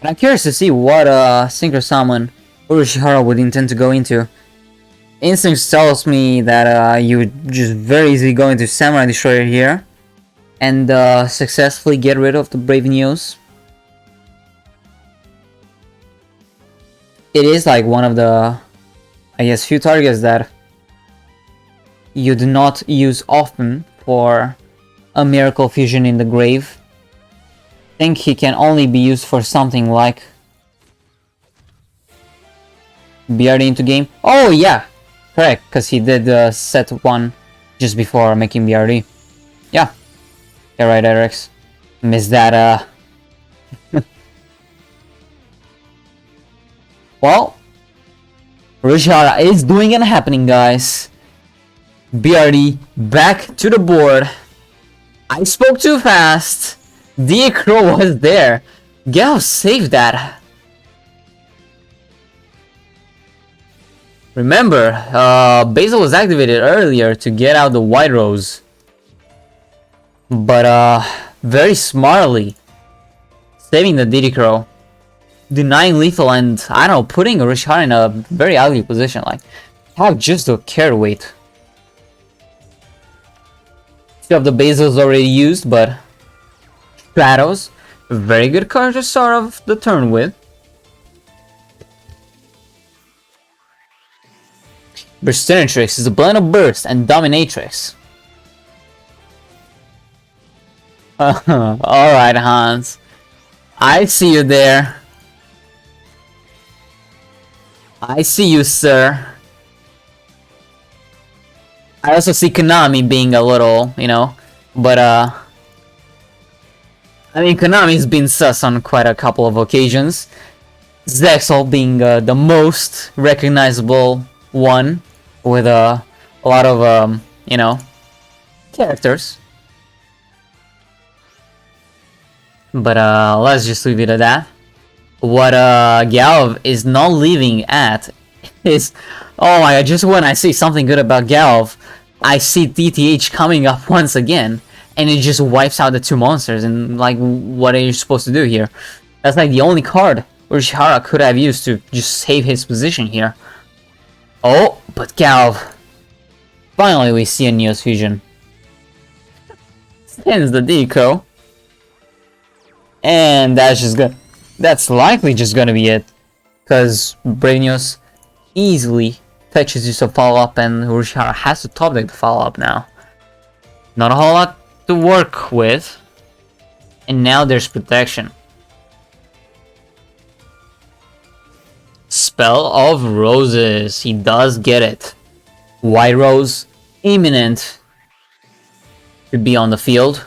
And I'm curious to see what Synchro Summon Urashihara would intend to go into. Instinct tells me that you would just very easily go into Samurai Destroyer here and successfully get rid of the Brave Neos. It is like one of the, I guess, few targets that you do not use often for a Miracle Fusion in the grave. I think he can only be used for something like BRD into game. Oh yeah, correct, because he did set 1 just before making BRD. Yeah, you're right, Erix. Missed that. Well, Urashihara is doing and happening, guys. BRD back to the board. I spoke too fast. Diacro was there. Gal saved that. Remember, Basil was activated earlier to get out the White Rose. But very smartly saving the Diddy-Crow. Denying lethal and, I don't know, putting Urashihara in a very ugly position. Like, have just the care weight. Two of the Basils already used, but Shadows, a very good card to start off the turn with. Burstinatrix is a blend of Burst and Dominatrix. Alright, Hans. I see you there. I see you, sir. I also see Konami being a little, you know, but I mean, Konami's been sus on quite a couple of occasions. Zexal being the most recognizable one, with a lot of, you know, characters. But let's just leave it at that. What Galv is not leaving at is, oh my god, just when I say something good about Galv, I see DTH coming up once again, and it just wipes out the 2 monsters, and like, what are you supposed to do here? That's like the only card Urashihara could have used to just save his position here. Oh, but Galv. Finally we see a Neos Fusion. Sends the Deco. And that's just good. That's likely just gonna be it. Because Brainios easily touches you some follow-up, and Urashihara has to top deck the follow-up now. Not a whole lot to work with. And now there's protection. Spell of Roses. He does get it. White Rose, imminent to be on the field.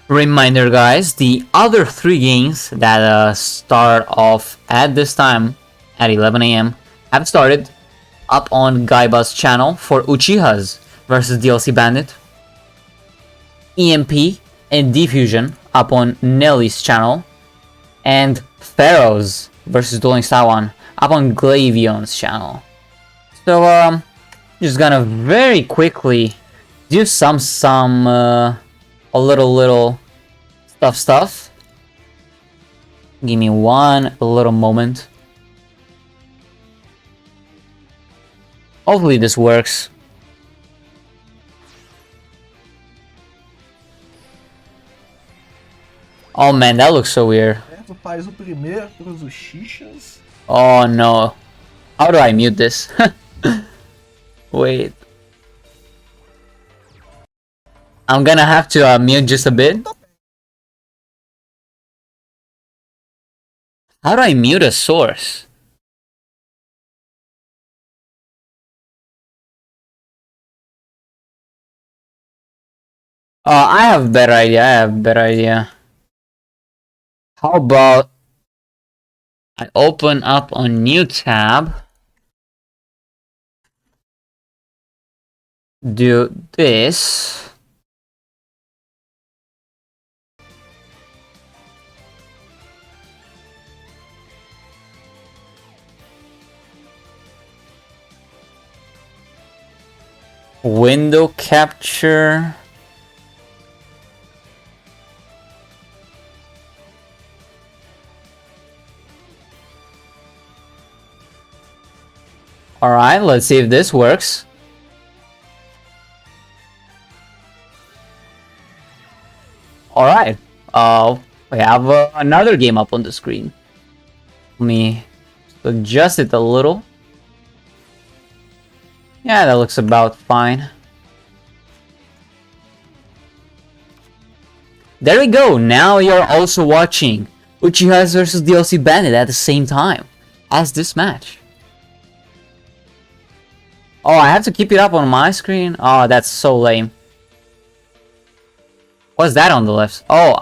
Reminder, guys, the other 3 games that start off at this time at 11 AM have started up on Gaiba's channel for Uchihas versus DLC Bandit, EMP and Diffusion up on Nelly's channel, and Pharaohs versus Duel Links Taiwan up on Glavion's channel. So just gonna very quickly do a little stuff. Give me one little moment. Hopefully this works. Oh man, that looks so weird. Oh no. How do I mute this? Wait. I'm gonna have to mute just a bit. How do I mute a source? I have a better idea. How about I open up a new tab, do this, window capture, Alright, let's see if this works. Alright, we have another game up on the screen. Let me adjust it a little. Yeah, that looks about fine. There we go, now you're also watching Uchiha vs DLC Bandit at the same time as this match. Oh, I have to keep it up on my screen? Oh, that's so lame. What's that on the left? Oh.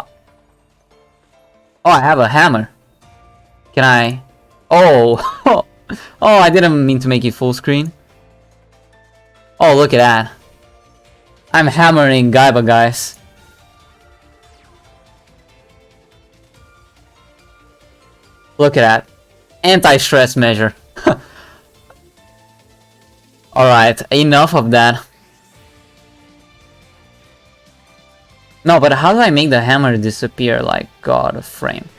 Oh, I have a hammer. Can I? Oh. Oh, I didn't mean to make it full screen. Oh, look at that. I'm hammering Gaiba, guys. Look at that. Anti-stress measure. Alright, enough of that. No, but how do I make the hammer disappear like God of frame?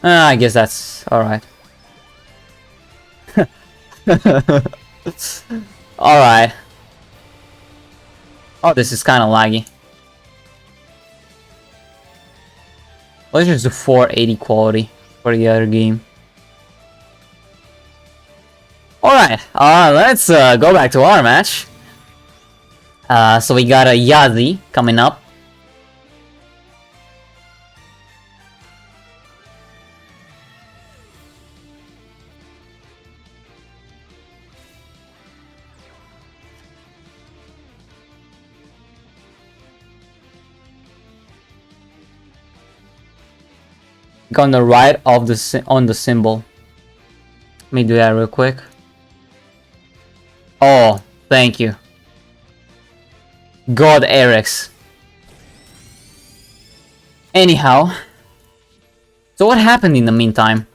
I guess that's alright. Alright. Oh, this is kind of laggy. Let's just do 480 quality for the other game. Alright, let's go back to our match. So we got a HeyZZy coming up. On the right of the on the symbol. Let me do that real quick. Oh, thank you. God, Eric's. Anyhow, so what happened in the meantime?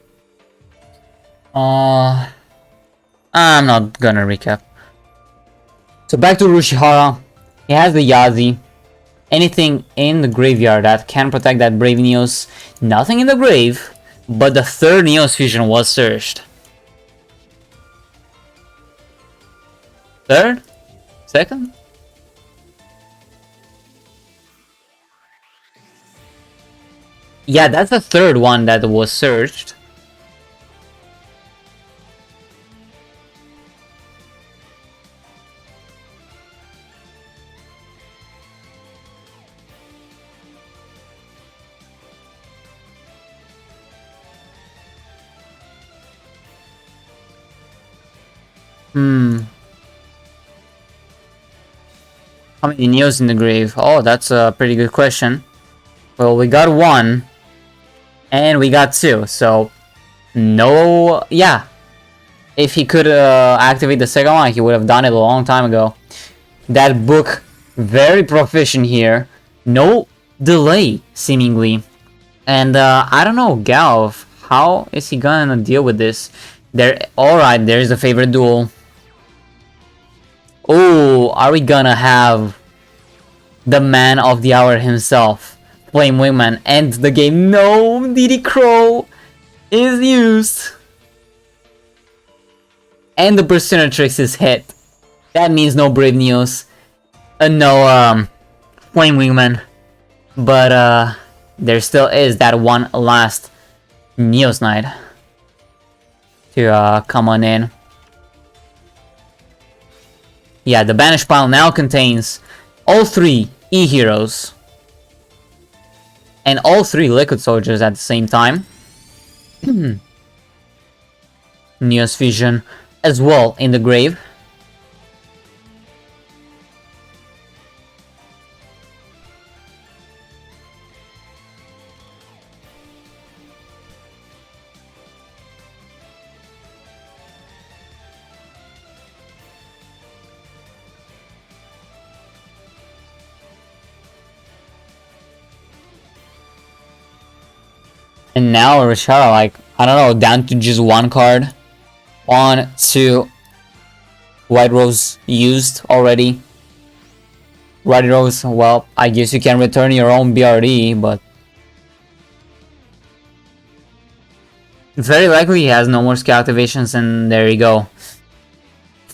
I'm not gonna recap. So back to Rushihara. He has the HeyZZy. Anything in the graveyard that can protect that Brave Neos. Nothing in the grave, but the third Neos fusion was searched. Third? Second? Yeah, that's the third one that was searched. How many Neos in the grave? Oh, that's a pretty good question. Well, we got one. And we got two, so... No... Yeah. If he could activate the second one, he would have done it a long time ago. That book, very proficient here. No delay, seemingly. And I don't know, Galv, how is he gonna deal with this? Alright, there's the favorite duel. Oh, are we gonna have the man of the hour himself, Flame Wingman, end the game? No, DD Crow is used. And the Berserker is hit. That means no Brave Neos. No Flame Wingman. But there still is that one last Neos Knight to come on in. Yeah, the Banish pile now contains all three E-Heroes. And all three Liquid Soldiers at the same time. Neos Fusion as well in the grave. And now Rashara, like, I don't know, down to just one card. 1, 2. White Rose used already. White Rose, well, I guess you can return your own BRD, but... Very likely he has no more skill activations, and there you go.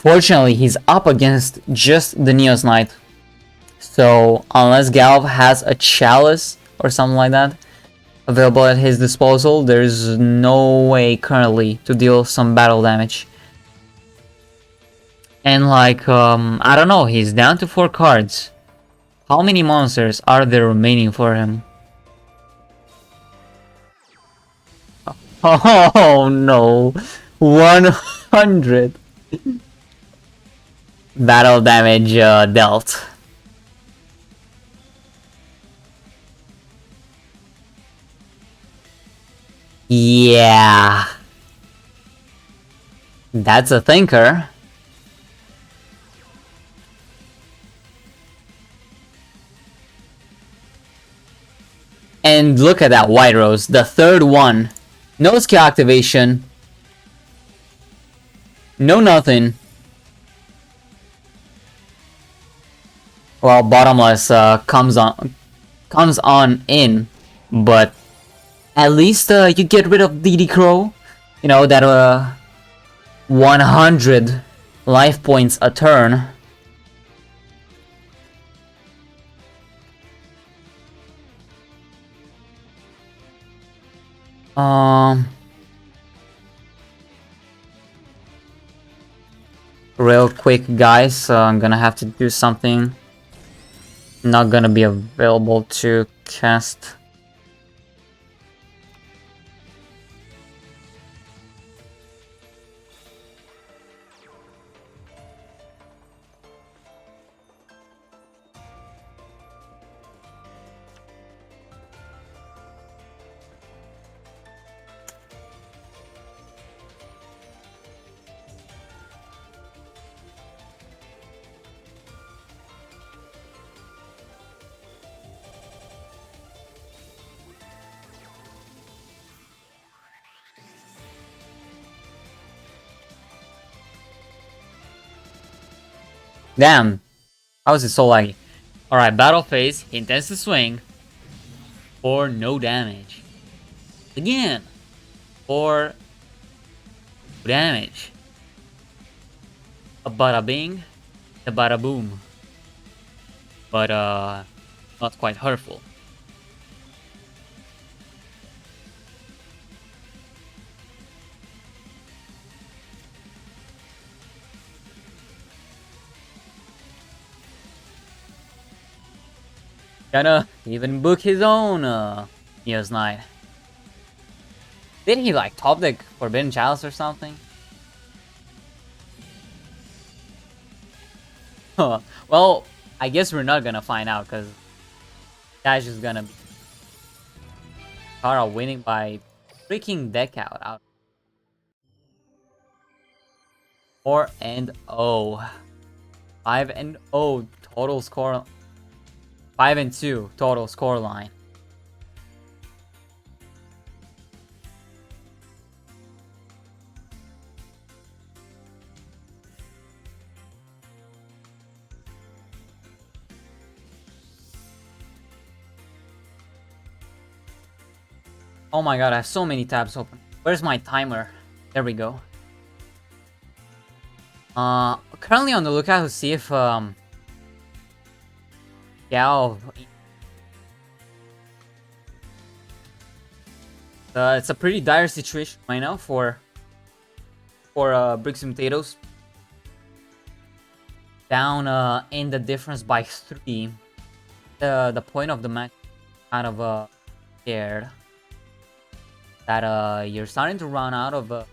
Unfortunately, he's up against just the Neos Knight. So unless Galv has a Chalice or something like that available at his disposal, there's no way currently to deal some battle damage. And like, I don't know, he's down to 4 cards. How many monsters are there remaining for him? Oh no, 100 battle damage dealt. Yeah, that's a thinker. And look at that White Rose, the third one. No skill activation. No nothing. Well, Bottomless comes on in, but at least you get rid of DD Crow. You know, that 100 life points a turn. Real quick, guys, I'm gonna have to do something. Not gonna be available to cast. Damn, how is it so laggy? Alright, battle phase, he intends to swing for no damage. Again, for damage. A bada bing, a bada boom. But not quite hurtful. Gonna even book his own Neos Knight. Didn't he like top deck Forbidden Chalice or something? Well, I guess we're not gonna find out because that's just gonna be Kara winning by freaking deck out. 4-0. 5-0 total score. 5-2 total score line. Oh my god, I have so many tabs open. Where's my timer? There we go. Currently on the lookout to see if Gal. It's a pretty dire situation right now for Bricks and Potatoes. Down in the difference by 3. The point of the match kind of scared that you're starting to run out of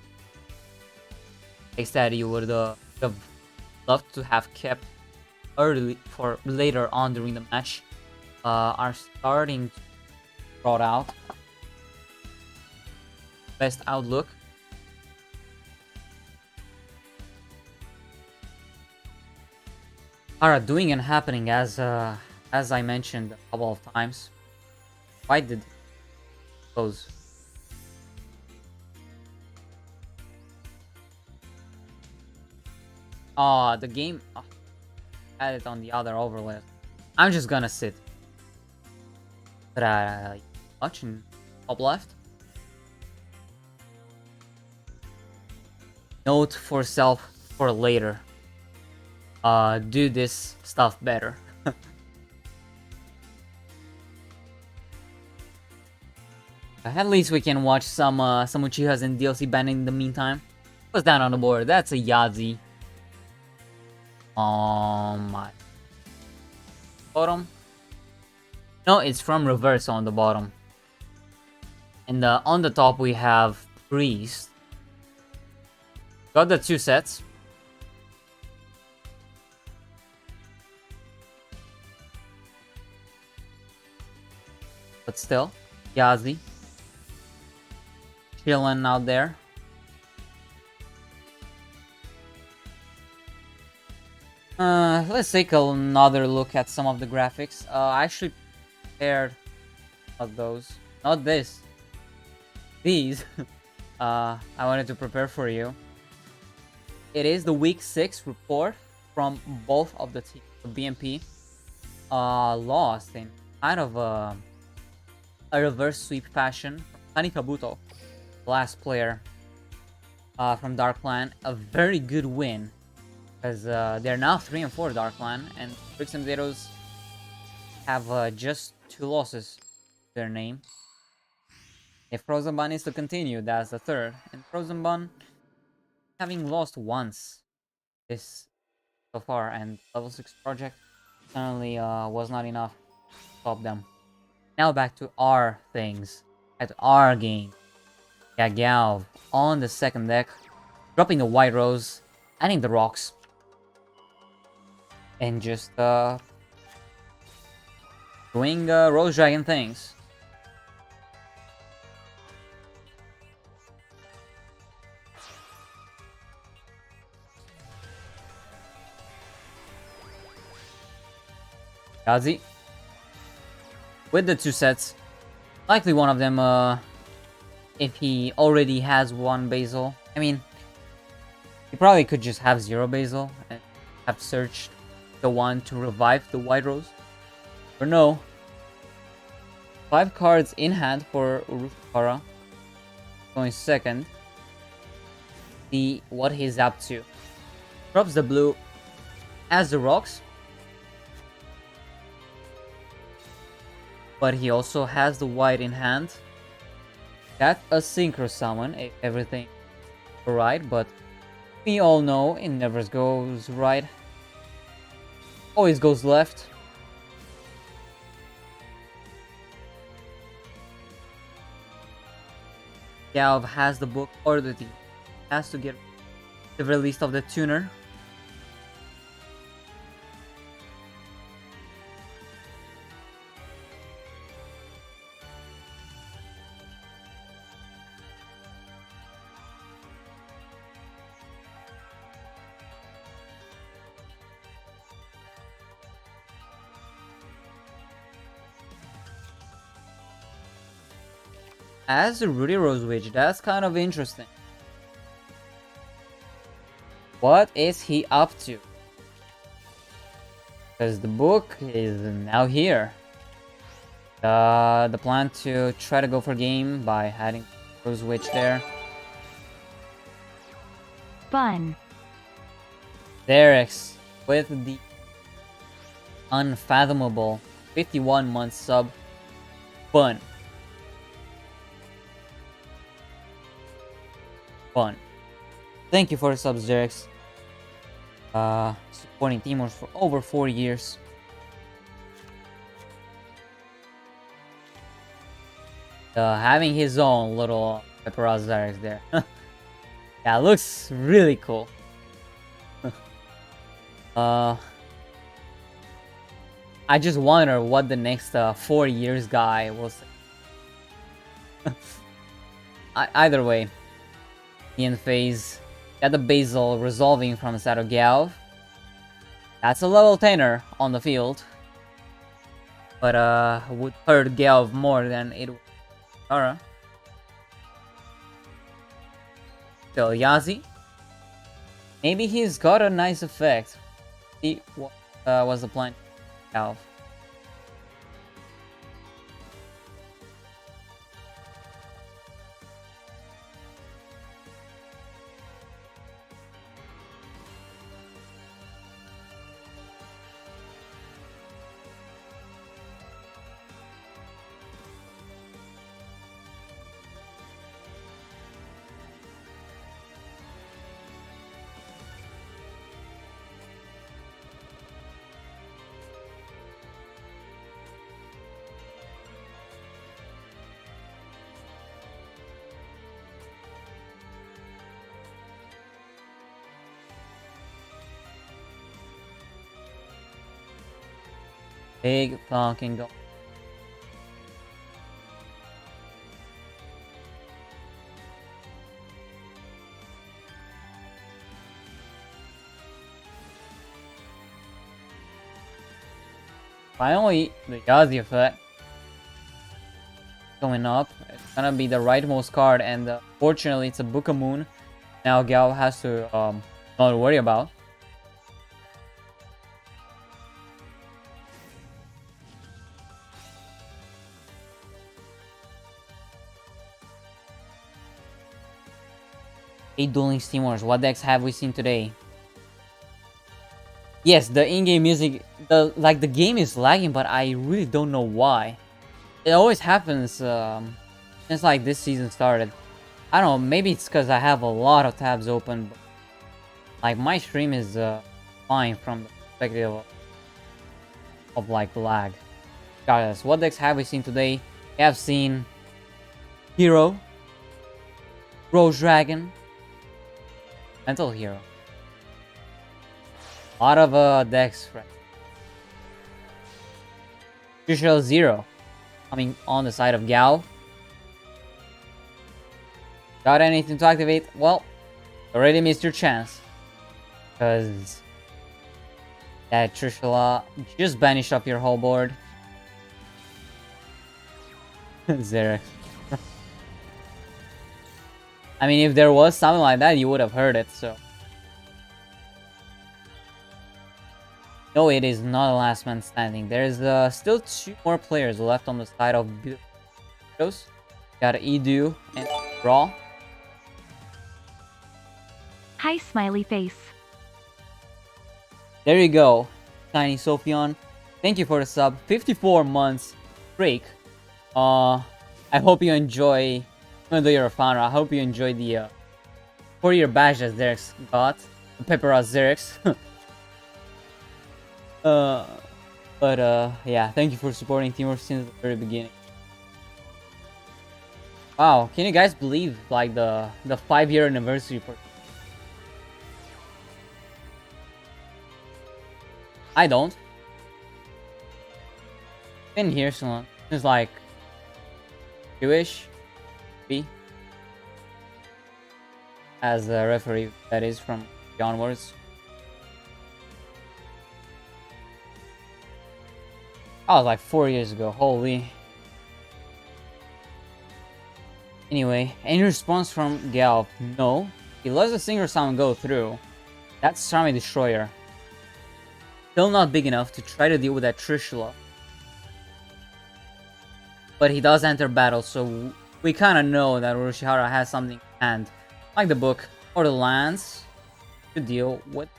picks that you would have loved to have kept early for later on during the match are starting to brought out. Best outlook. Are doing and happening as I mentioned a couple of times. Why did those? The game had it on the other overlay. I'm just gonna sit. Much in top left. Note for self for later. do this stuff better. At least we can watch some Uchihas and DLC banning in the meantime. What's down on the board? That's a HeyZZy. My bottom. No, it's from reverse on the bottom. And on the top we have Priest. Got the 2 sets. But still, HeyZZy. Chilling out there. Let's take another look at some of the graphics. I actually prepared not those. Not this. These. I wanted to prepare for you. It is the week 6 report from both of the teams. The BMP lost in kind of a reverse sweep fashion. Tani Kabuto, last player from Dark Clan, a very good win because they're now 3 and 4 Dark Clan, and Bricks and Potatoes have just 2 losses to their name. If Frozen Bun is to continue, that's the 3rd, and Frozen Bun having lost once this so far, and level 6 project certainly was not enough to stop them. Now back to our things, at our game. Galv on the 2nd deck, dropping the White Rose, adding the rocks, and just doing Rose Dragon things. HeyZZy with the 2 sets, likely one of them if he already has 1 Basil. I mean, he probably could just have 0 Basil and have searched the one to revive the White Rose. Or no. 5 cards in hand for Urukara. Going 2nd. See what he's up to. Drops the blue as the rocks. But he also has the white in hand. That's a synchro summon if everything right, but we all know it never goes right. Always goes left. Galv has the book ordered. He has to get the release of the tuner. As a Rudy Rose Witch, that's kind of interesting. What is he up to? Because the book is now here. The plan to try to go for game by adding Rose Witch there. Fun. Derek's with the unfathomable 51-month sub. Fun. Fun. Thank you for the subs, Derek's. Supporting Timors for over 4 years. Having his own little Pepperazzi Derek's there. Yeah, looks really cool. I just wonder what the next 4 years guy will say. Either way, in phase, got the Basil resolving from Sato Galv. That's a level 10er on the field, but would hurt Galv more than it would Tara. Still HeyZZy. Maybe he's got a nice effect. See what was the plan? Galv. Big fucking go. Finally, the HeyZZy effect going up. It's gonna be the rightmost card, and fortunately, it's a Book of Moon. Now Gal has to not worry about. Duel Links Team Wars. What decks have we seen today? Yes, the in-game music, the game is lagging, but I really don't know why. It always happens since like this season started. I don't know, maybe it's because I have a lot of tabs open. But, like my stream is fine from the perspective of like lag. Guys, what decks have we seen today? We have seen Hero, Rose Dragon, Mental Hero. A lot of decks, right? Crucial Zero coming on the side of Gal. Got anything to activate? Well, already missed your chance. Because that Trishula just banished up your whole board. Xerax. I mean, if there was something like that, you would have heard it, so. No, it is not a last man standing. There's still 2 more players left on the side of those. Got Edu and Raw. Hi, smiley face. There you go, Tiny Sophion. Thank you for the sub. 54 months break. I hope you enjoy, even though you're a founder, I hope you enjoy the 4-year badge that Xerax got. The Pepperas Xerax. Yeah, thank you for supporting Teamwork since the very beginning. Wow, can you guys believe like the 5-year anniversary for? I don't. Been here so long. It's like 2-ish, 3 as a referee, that is, from onwards. Oh, like 4 years ago. Holy. Anyway, any response from Gal? No. He lets the Singer Sound go through. That's Army Destroyer. Still not big enough to try to deal with that Trishula. But he does enter battle, so we kind of know that Urushihara has something in hand. Like the book or the lands to deal with.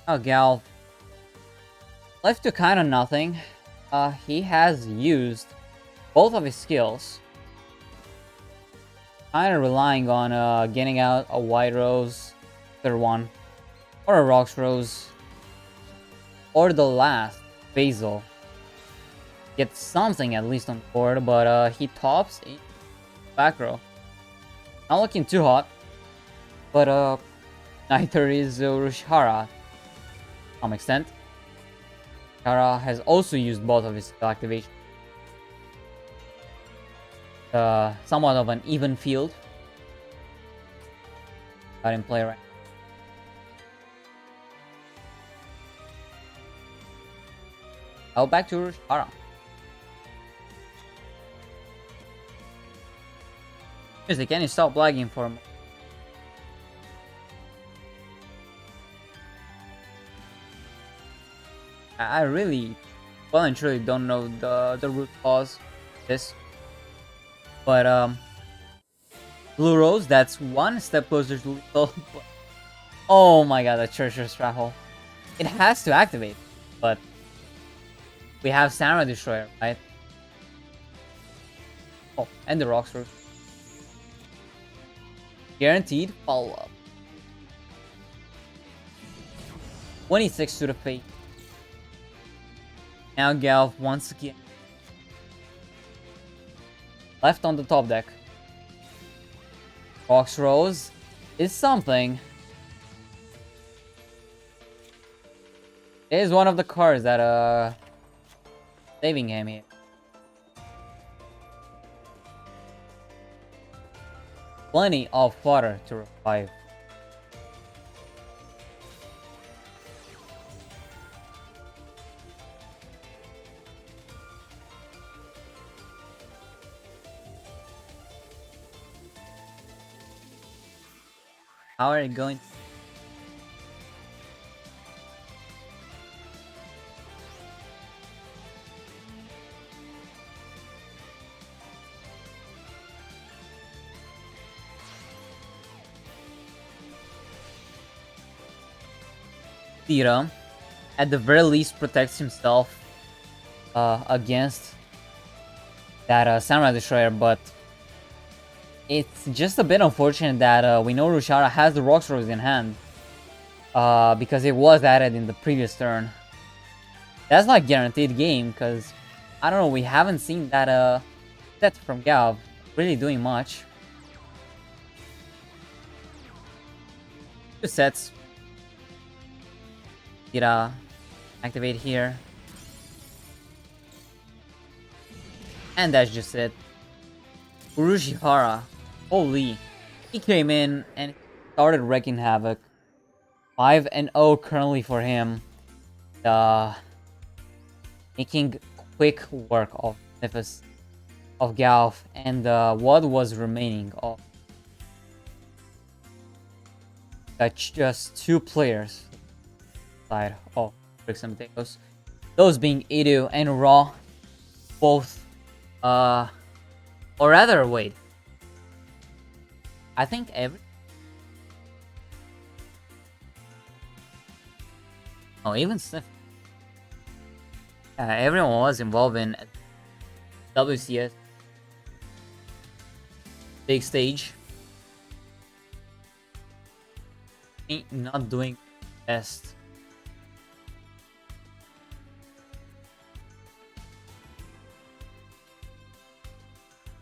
Oh, Gal. Left to kind of nothing. He has used both of his skills. Kind of relying on getting out a White Rose, third one, or a Rocks Rose, or the last, Basil. Get something at least on board, but he tops in back row. Not looking too hot, but neither is Urushihara to some extent. Kara has also used both of his skill activation. Somewhat of an even field. Got in play right. Now back to Urushihara. Seriously, can you stop lagging for a moment? I really, well and truly don't know the root cause of this. But, Blue Rose, that's one step closer to lethal. Oh my god, the Treacherous Raffle. It has to activate, but we have Samurai Destroyer, right? Oh, and the Rocks Rose. Guaranteed follow-up. 26 to the fate. Now Gal once again. Left on the top deck. Rocks Rose is something. It is one of the cards that saving him here. Plenty of water to revive. How are you going? Tira, at the very least, protects himself against that Samurai Destroyer, but it's just a bit unfortunate that we know Rushara has the Rock Swords in hand because it was added in the previous turn. That's not a guaranteed game because, I don't know, we haven't seen that set from Gav really doing much. 2 sets. Tira, activate here. And that's just it. Urushihara, holy, he came in and started wreaking havoc. 5-0 currently for him. Making quick work of Nifus, of Galf, and what was remaining of just 2 players side of Bricks and Potatoes. Those being Edu and Raw, both or rather, wait. I think even Sniff. Everyone was involved in WCS big stage. Not doing best.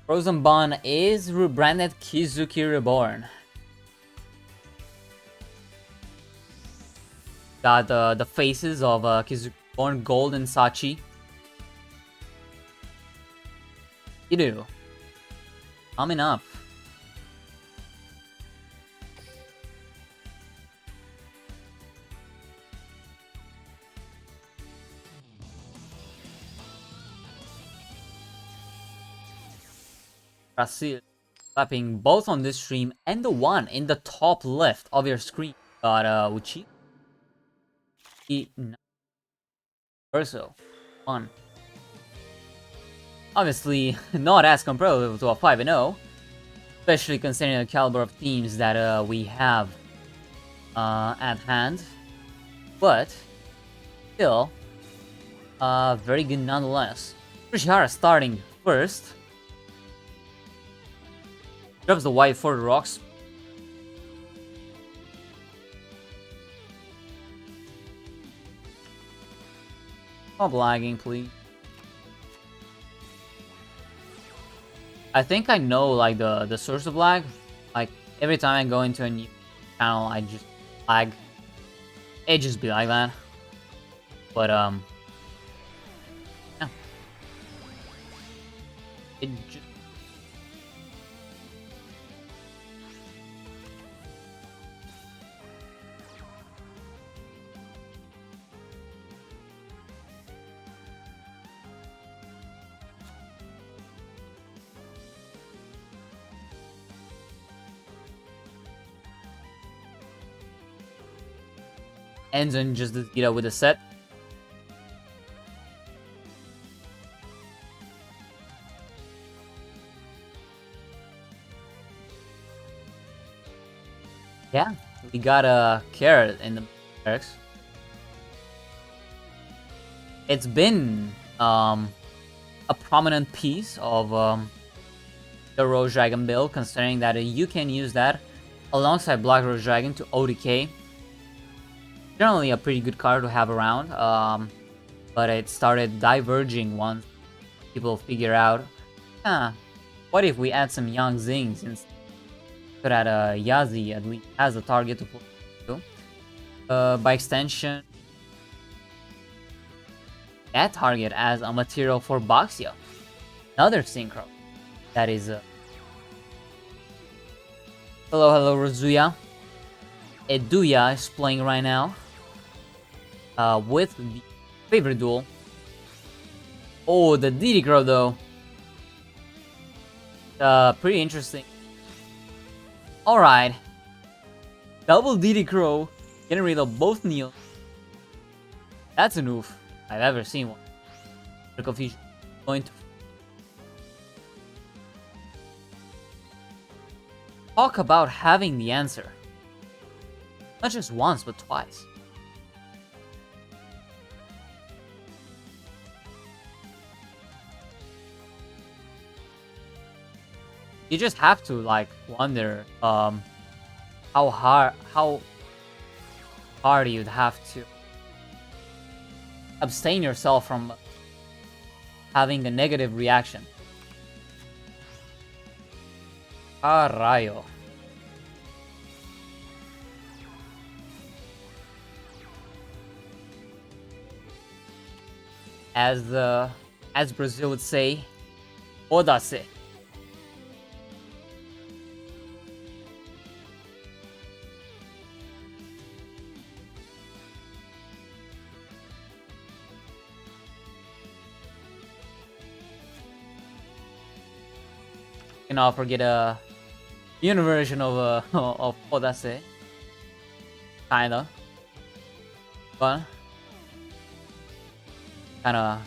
Frozen Bond is rebranded Kizuki Reborn. Got the faces of Kizuki Reborn, Gold, and Sachi. Iru. Coming up. Brazil, slapping both on this stream and the one in the top left of your screen. Got Uchi. Verso. 1. Obviously, not as comparable to a 5-0, especially considering the caliber of teams that we have at hand. But still, very good nonetheless. Urushihara starting first. Drops the white for the rocks. Stop lagging, please. I think I know like the source of lag. Like every time I go into a new channel, I just lag. It just be like that. But yeah. It just ends in just with a set. Yeah, we got a carrot in the barracks. It's been a prominent piece of the Rose Dragon build, considering that you can use that alongside Black Rose Dragon to ODK. Generally a pretty good card to have around, but it started diverging once people figure out, what if we add some young Zings instead, so that HeyZZy at least has a target to play to. By extension, that target as a material for Baxia. Another synchro. That is hello Rozuya. Eduya is playing right now. With the favorite duel. Oh, the DD Crow though. Pretty interesting. Alright. Double DD Crow. Getting rid of both Neos. That's a move I've ever seen one. The confusion. Going to talk about having the answer. Not just once, but twice. You just have to like wonder how hard you'd have to abstain yourself from having a negative reaction. Rayo. As Brazil would say, Odase. I'll forget a human version of of Odase. Kinda. But kinda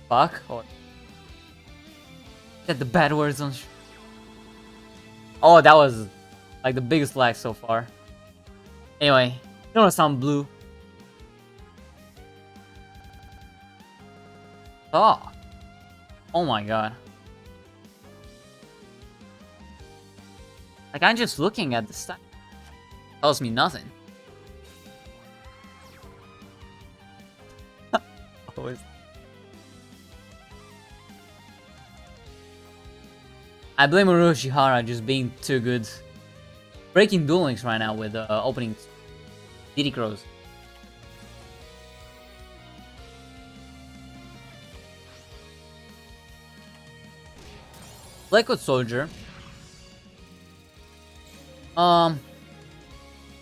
fuck or get the bad words on oh, that was like the biggest lag so far. Anyway, you know sound blue. Oh. Oh my god. Like, I'm just looking at the stuff. Tells me nothing. Always. I blame Urushihara just being too good. Breaking Duel Links right now with opening DD Crows. Liquid Soldier.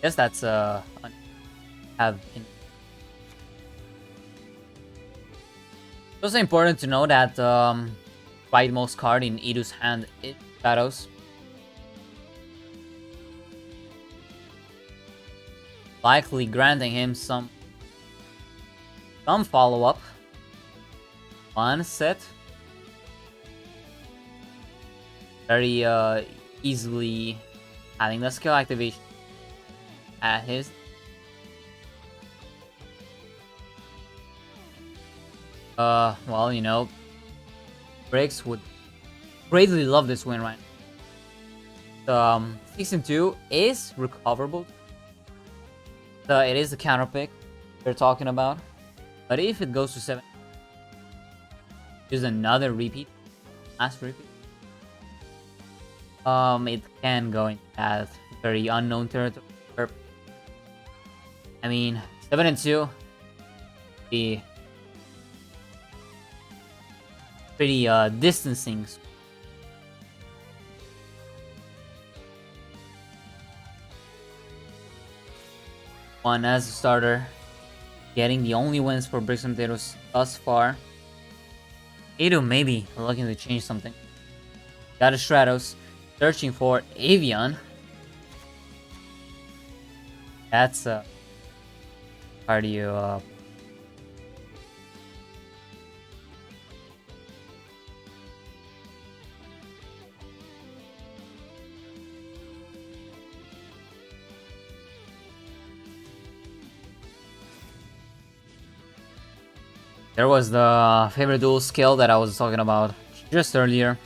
Guess that's have. It's also important to know that rightmost card in Iru's hand is Shadows. Likely granting him some follow-up. One set. Very easily having the skill activation at his. Well, you know, Briggs would greatly love this win right now. 6-2 is recoverable. It is the counter pick we're talking about. But if it goes to 7, there's another repeat. Last repeat. It can go into that very unknown territory. I mean, 7-2, be pretty distancing. One as a starter, getting the only wins for Bricks and Potatoes thus far. Edo maybe looking to change something. Got a Stratos, searching for Avian. That's cardio. There was the favorite duel skill that I was talking about just earlier.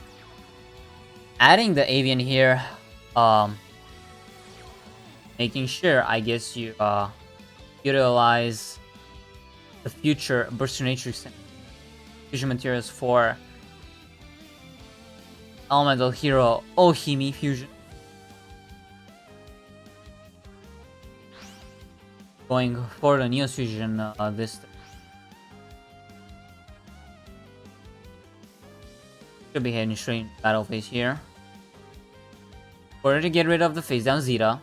Adding the Avian here, making sure, I guess, you utilize the future Burst Natrix fusion materials for Elemental Hero Ohimi fusion. Going for the Neos fusion this time. Should be heading straight into battle phase here. In order to get rid of the face down Zeta.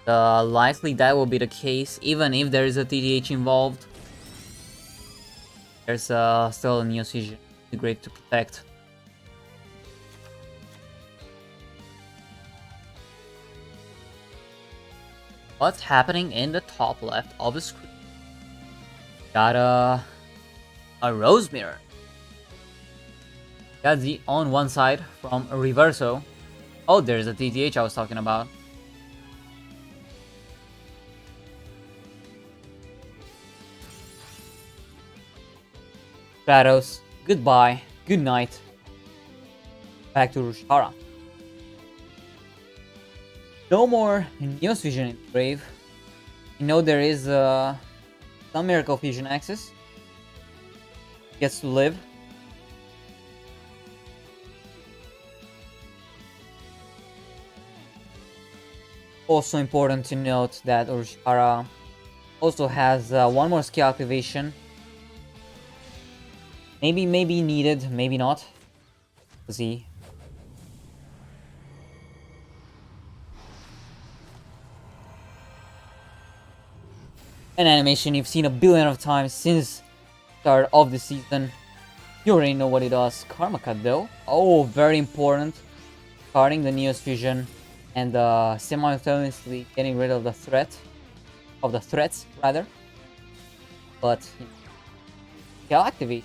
Likely that will be the case, even if there is a TDH involved. There's still a Neos Vision. Great to protect. What's happening in the top left of the screen? Got a Rose Mirror. Got Z on one side from a Reverso. Oh, there's a TTH I was talking about. Shadows, goodbye, good night. Back to Rushara. No more Neos Vision in the grave. You know there is some Miracle Fusion access. Gets to live. Also important to note that Urushara also has one more skill activation. Maybe needed, maybe not. We'll see. An animation you've seen a billion of times since start of the season. You already know what it does. Karma Cut though. Oh, very important. Starting the Neos Fusion and simultaneously getting rid of the threat. Of the threats, rather. But, skill activate.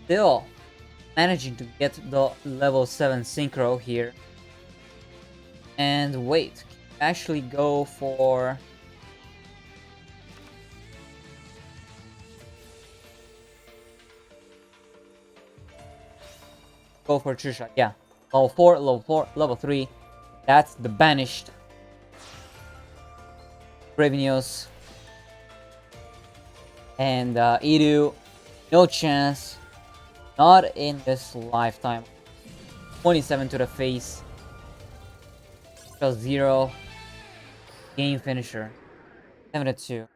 Still managing to get the level 7 synchro here. And wait, actually go for Trisha, yeah. Level 4, level 3. That's the banished Bravenios. And Idu, no chance. Not in this lifetime. 27 to the face. Just 0. Game finisher. 7-2.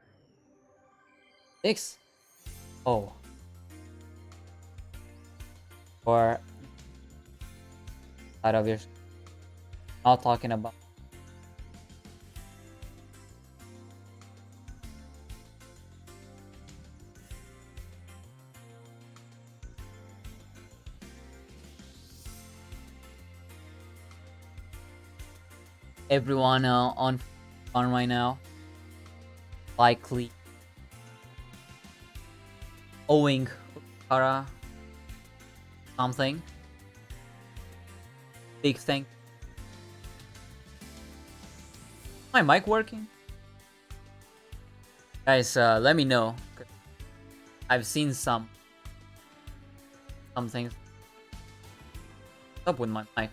6. Oh. Or out of your not talking about. Everyone on right now, likely owing Kara something. Big thing. My mic working? Guys, let me know. I've seen some things. What's up with my mic?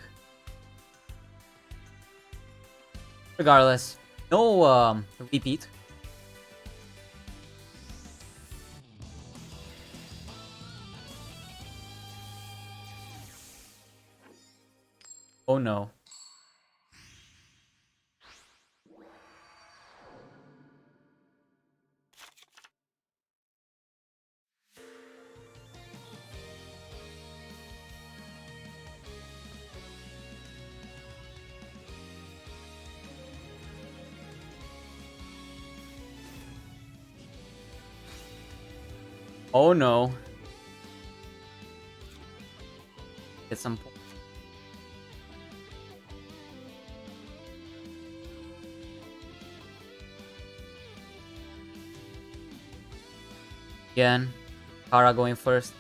Regardless, no repeat. Oh no. Oh no. Get some points. Again, Kara going first.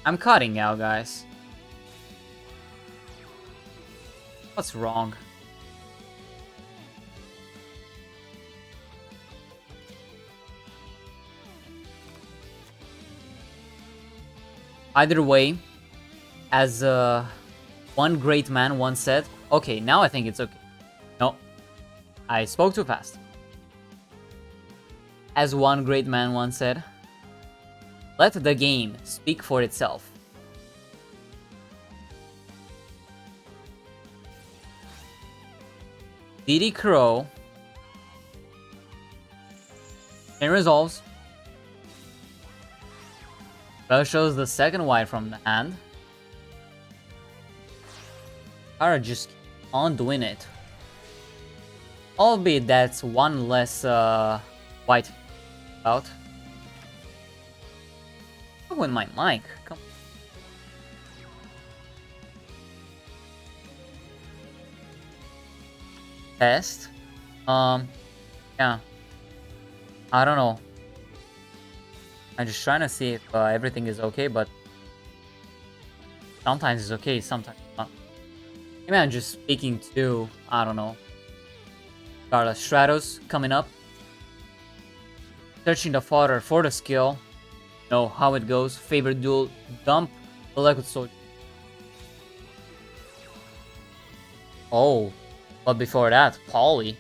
I'm cutting out, guys. What's wrong? Either way, as one great man once said, okay, now I think it's okay. No, I spoke too fast. As one great man once said, let the game speak for itself. DD Crow and resolves. That shows the second white from the hand. Kara just keep on doing it. Albeit that's one less white out. With my mic. Come on. Test. Yeah. I don't know. I'm just trying to see if everything is okay, but sometimes it's okay, sometimes not. Maybe I'm just speaking to, I don't know. Carla Stratos coming up. Searching the fodder for the skill. Know how it goes. Favorite duel. Dump the liquid soldier. Oh, but before that, Polly.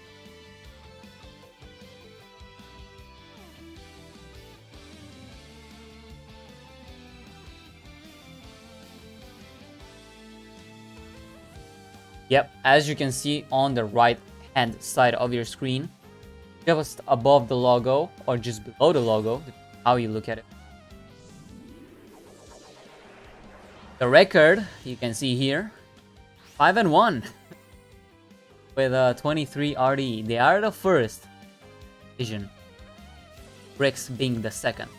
Yep, as you can see on the right hand side of your screen, just above the logo or just below the logo, how you look at it. The record you can see here, 5-1 with 23 RD. They are the first division, Bricks being the second.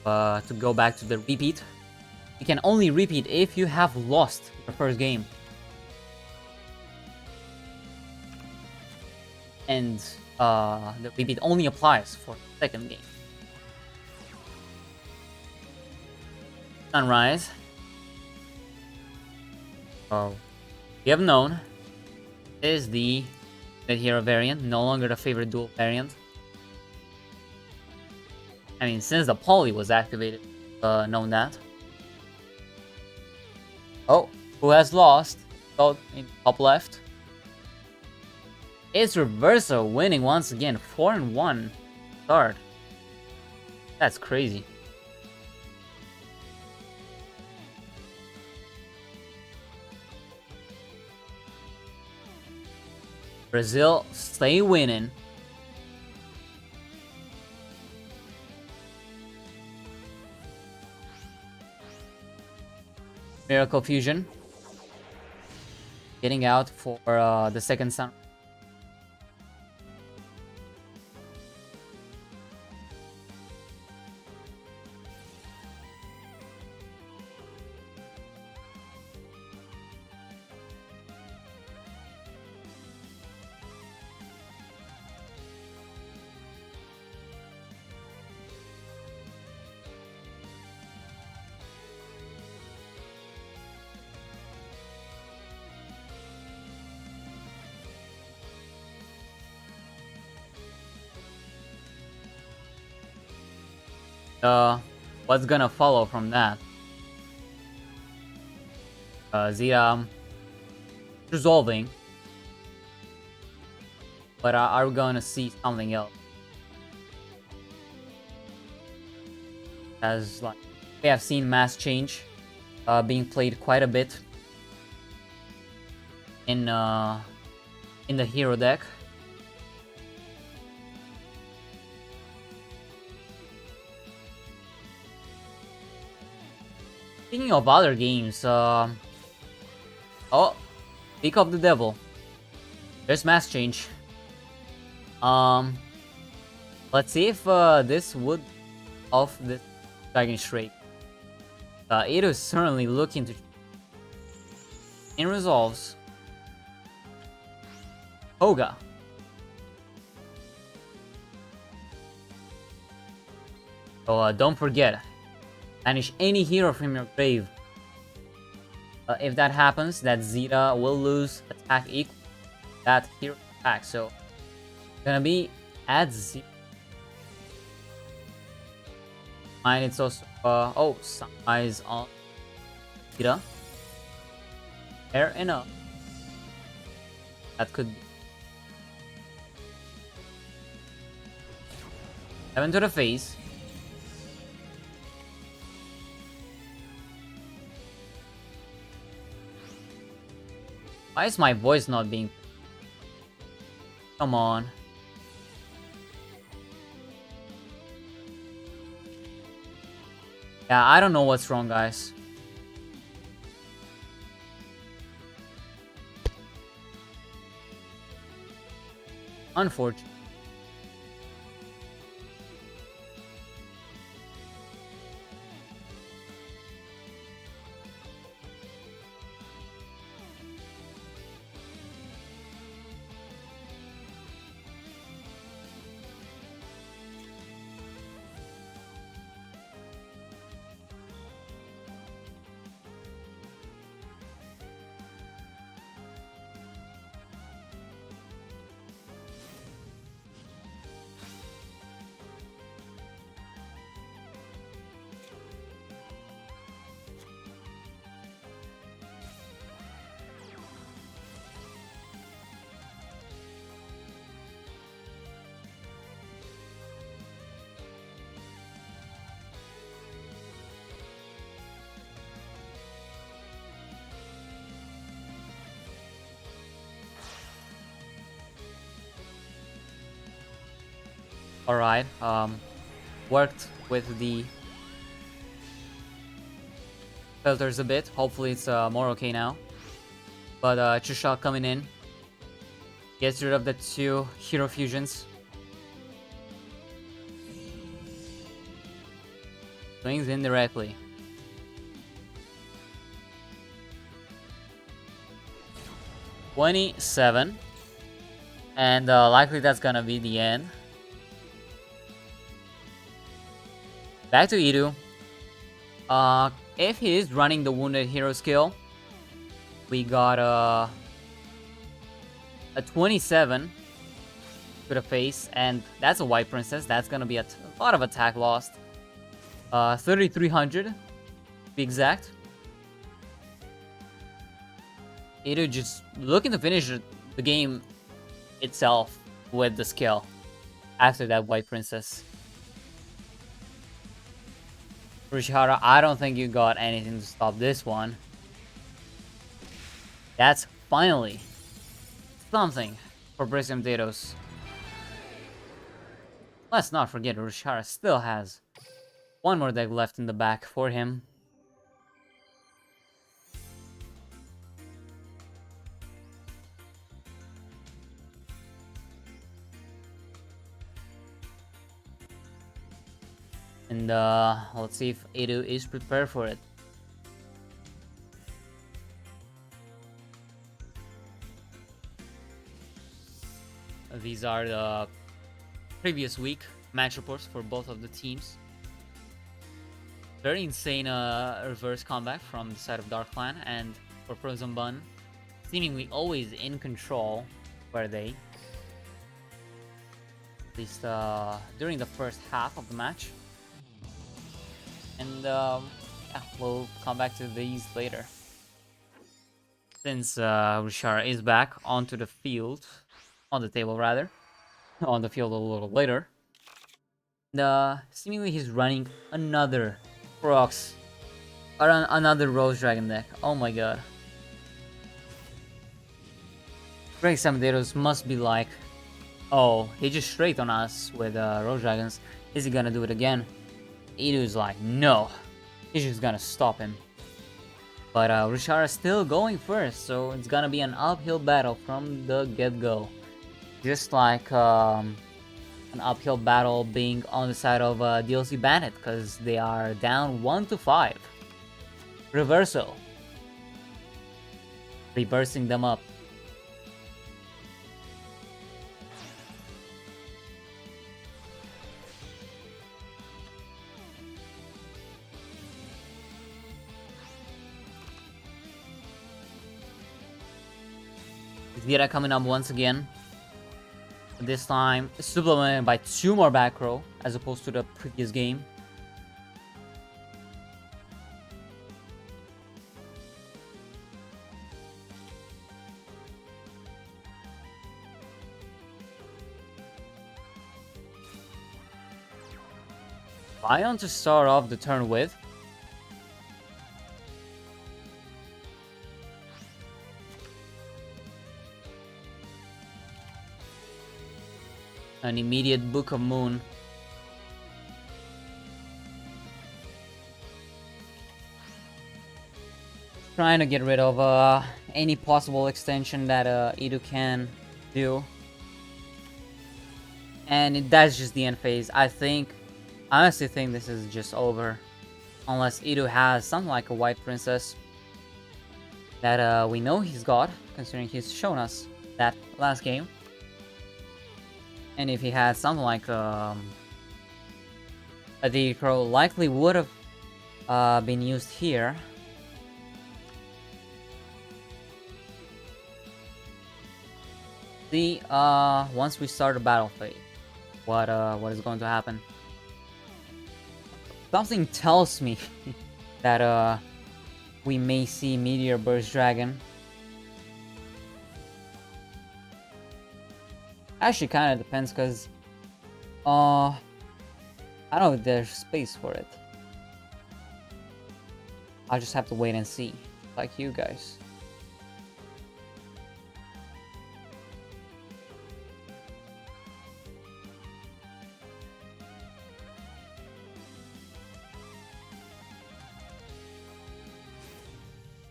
To go back to the repeat, you can only repeat if you have lost the first game. And the repeat only applies for the second game. Sunrise. Oh, we have known is the hero variant, no longer the favorite duel variant. I mean, since the poly was activated, known that. Oh, who has lost? Oh, in top left. It's Reverso winning once again, 4-1 start. That's crazy. Brazil stay winning. Miracle Fusion getting out for the second sun. What's gonna follow from that? The resolving, but are we gonna see something else? As like we have seen mass change being played quite a bit in the hero deck. Speaking of other games, oh, Pick of the Devil. There's mass change. Let's see if this would off the Dragon Shrike. It is certainly looking to in resolves. Hoga. So don't forget. Banish any hero from your grave. If that happens, that Zeta will lose attack equal to that hero attack. So it's gonna be at Zeta. And it's also oh, Sunrise on Zeta. Fair enough. That could be. 7 to the face. Why is my voice not being... Come on. Yeah, I don't know what's wrong, guys. Unfortunate. Alright, worked with the filters a bit. Hopefully it's more okay now. But Trisha coming in. Gets rid of the 2 hero fusions. Swings indirectly. $27. And likely that's gonna be the end. Back to Idu. If he is running the Wounded Hero skill, we got a 27 to the face, and that's a White Princess. That's gonna be a lot of attack lost. 3,300 to be exact. Idu just looking to finish the game itself with the skill after that White Princess. Urashihara, I don't think you got anything to stop this one. That's finally something for Brisket Potatoes. Let's not forget Urashihara still has one more deck left in the back for him. And let's see if Idu is prepared for it. These are the previous week match reports for both of the teams. Very insane reverse comeback from the side of Dark Clan, and for Frozen Bun, seemingly always in control were they. At least during the first half of the match. And yeah, we'll come back to these later. Since Rishara is back onto the field, on the table rather, on the field a little later. Seemingly he's running another Prox, or another Rose Dragon deck. Oh my god. Greg Samaderos must be like, oh, he just straight on us with Rose Dragons. Is he gonna do it again? Idu's like, no. He's just gonna stop him. But Rishara still going first, so it's gonna be an uphill battle from the get-go. Just like an uphill battle being on the side of DLC Bandit, because they are down 1-5. Reversal. Reversing them up. Vira coming up once again. This time supplemented by 2 more back row as opposed to the previous game. Lion to start off the turn with. An immediate Book of Moon. trying to get rid of any possible extension that Idu can do. And that's just the end phase. I honestly think this is just over. Unless Idu has something like a White Princess that we know he's got, considering he's shown us that last game. And if he had something like a Crow, likely would have been used here. See, once we start the battle phase, what is going to happen? Something tells me that we may see Meteor Burst Dragon. Actually, kind of depends, because I don't know if there's space for it. I'll just have to wait and see, like you guys.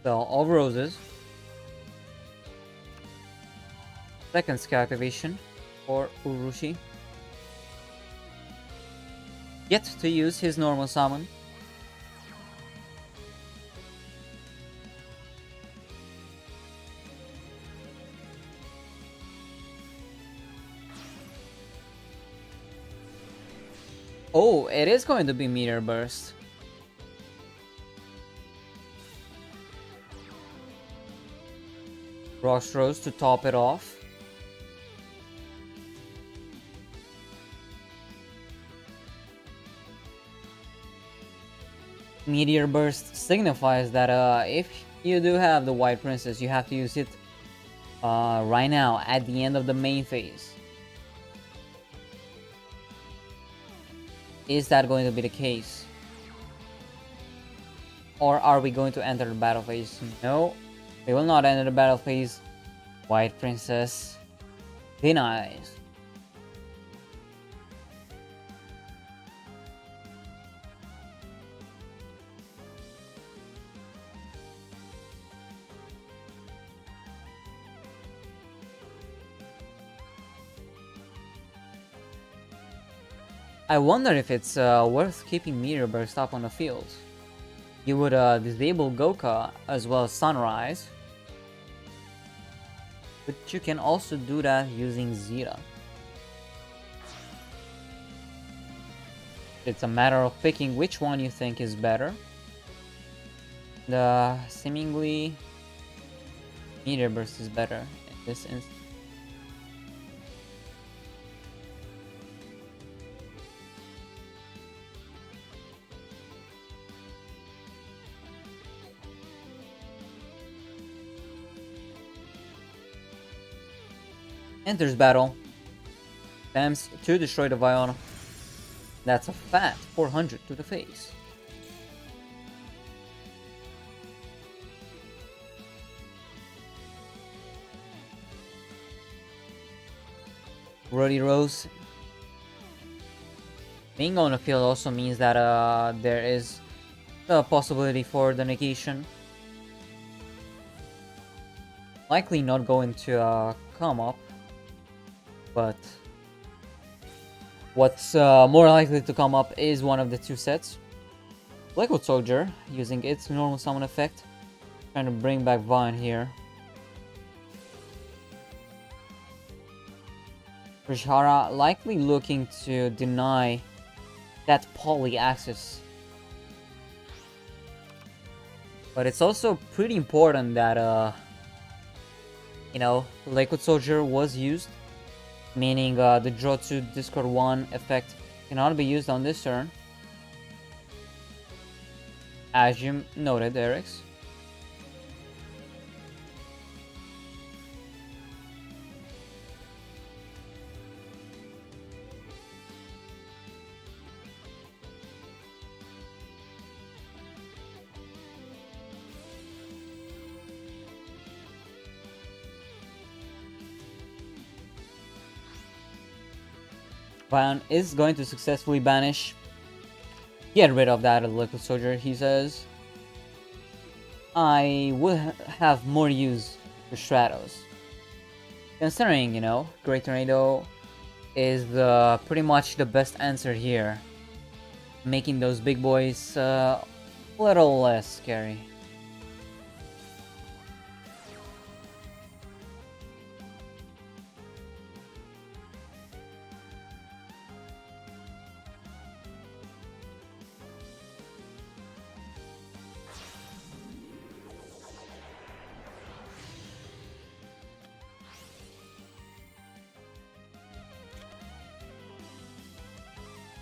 So, all roses. Second skill activation for Urushi. Yet to use his normal summon. Oh, it is going to be Meteor Burst. Rocks Rose to top it off. Meteor Burst signifies that if you do have the White Princess, you have to use it right now at the end of the main phase. Is that going to be the case? Or are we going to enter the battle phase? No, we will not enter the battle phase. White Princess denies. I wonder if it's worth keeping Meteor Burst up on the field. You would disable Goka as well as Sunrise. But you can also do that using Zeta. It's a matter of picking which one you think is better. The seemingly Meteor Burst is better in this instance. Enters battle. Attempts to destroy the Vion. That's a fat 400 to the face. Ruddy Rose. Being on the field also means that there is a possibility for the negation. Likely not going to come up. But what's more likely to come up is one of the two sets. Blackwood Soldier, using its normal summon effect, trying to bring back Vine here. Rishara likely looking to deny that poly access. But it's also pretty important that, you know, Lakewood Soldier was used. Meaning the draw to discard 1 effect cannot be used on this turn. As you noted, Eric's. Vion is going to successfully banish. Get rid of that Liquid Soldier, he says. I would have more use for Stratos. Considering, you know, Great Tornado is pretty much the best answer here. Making those big boys a little less scary.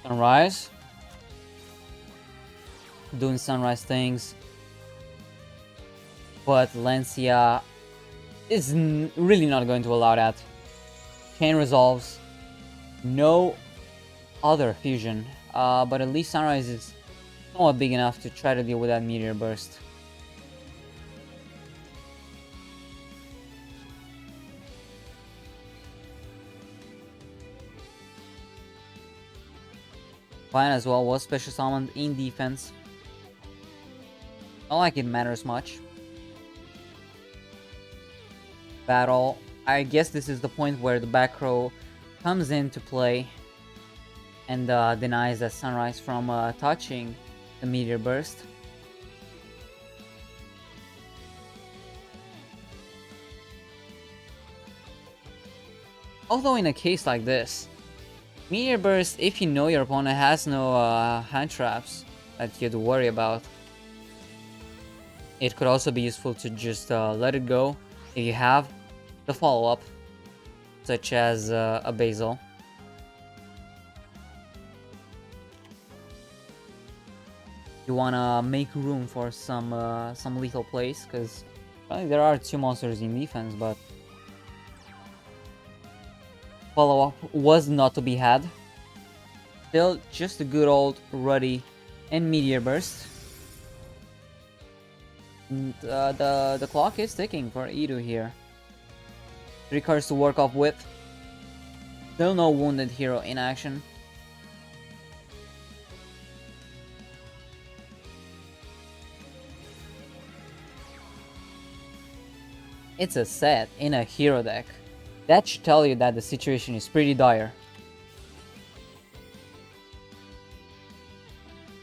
Sunrise. Doing sunrise things. But Lancia is really not going to allow that. Chain resolves. No other fusion. But at least Sunrise is somewhat big enough to try to deal with that meteor burst. Fine as well was special summoned in defense. Not like it matters much. Battle. I guess this is the point where the back row comes into play and denies that Sunrise from touching the meteor burst. Although in a case like this, meteor burst, if you know your opponent has no hand traps that you have to worry about, it could also be useful to just let it go if you have the follow-up, such as a Basil. You wanna make room for some lethal plays, because there are 2 monsters in defense, but follow-up was not to be had. Still, just a good old Ruddy and Meteor Burst. And, the clock is ticking for Idu here. 3 cards to work off with. Still no Wounded Hero in action. It's a set in a hero deck. That should tell you that the situation is pretty dire.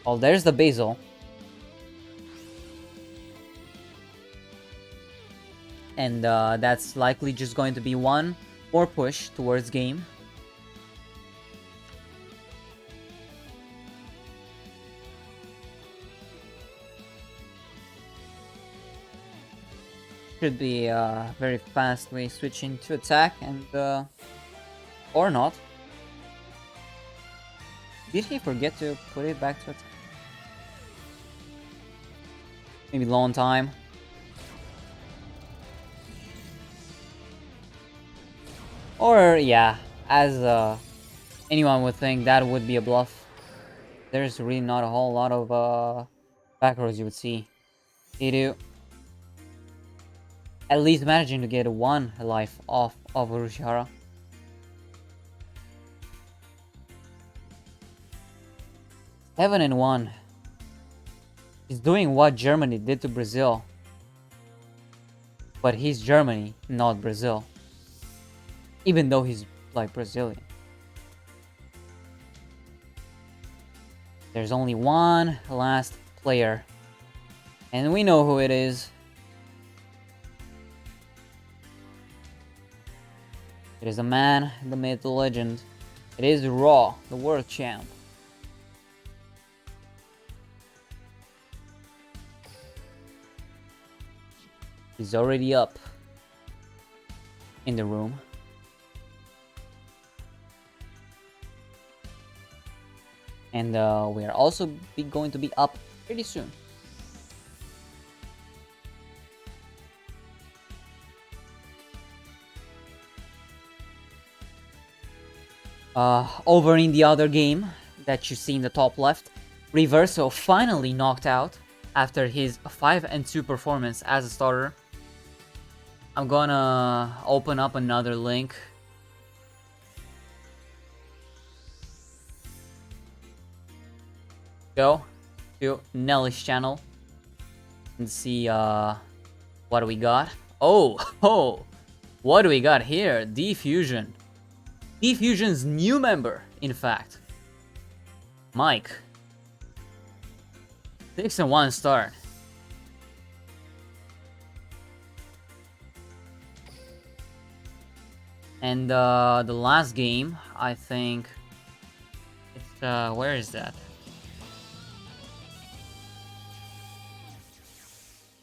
Well, there's the Basil. And that's likely just going to be one more push towards game. Should be very fastly switching to attack and or not. Did he forget to put it back to attack? Maybe low on time. Or yeah, as anyone would think, that would be a bluff. There's really not a whole lot of back rows you would see. They do. At least managing to get 1 life off of Urushihara. Seven and 1. He's doing what Germany did to Brazil. But he's Germany, not Brazil. Even though he's like Brazilian. There's only one last player. And we know who it is. It is a man, the myth, the legend. It is Raw, the world champ. He's already up in the room. And we are also going to be up pretty soon. Over in the other game that you see in the top left, Reverso finally knocked out after his 5-2 performance as a starter. I'm gonna open up another link. Go to Nelly's channel. and see what we got. Oh, what do we got here? Diffusion. Diffusion's new member, in fact. Mike. 6 and 1 start. And the last game, I think it's where is that?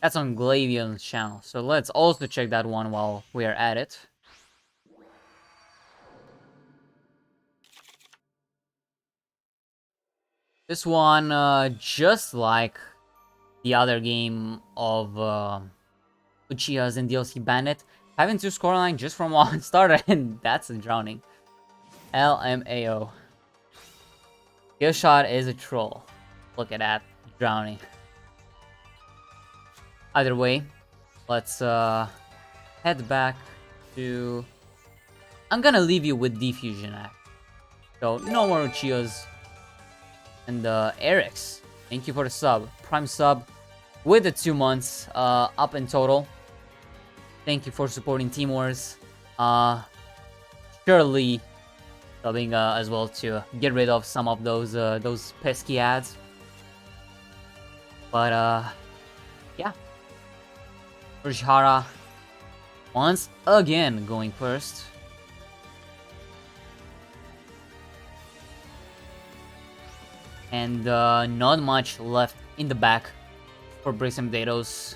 That's on Glavion's channel. So let's also check that one while we are at it. This one, just like the other game of Uchiha's and DLC Bandit, having 2 scoreline just from one starter, and that's a drowning. LMAO. Killshot is a troll. Look at that, drowning. Either way, let's head back to... I'm gonna leave you with Diffusion Act. So, no more Uchiha's. And Eric's, thank you for the sub. Prime sub with the 2 months up in total. Thank you for supporting Team Wars. Surely subbing as well to get rid of some of those pesky ads. But yeah. Urihara once again going first. And not much left in the back for Bricks and Potatoes.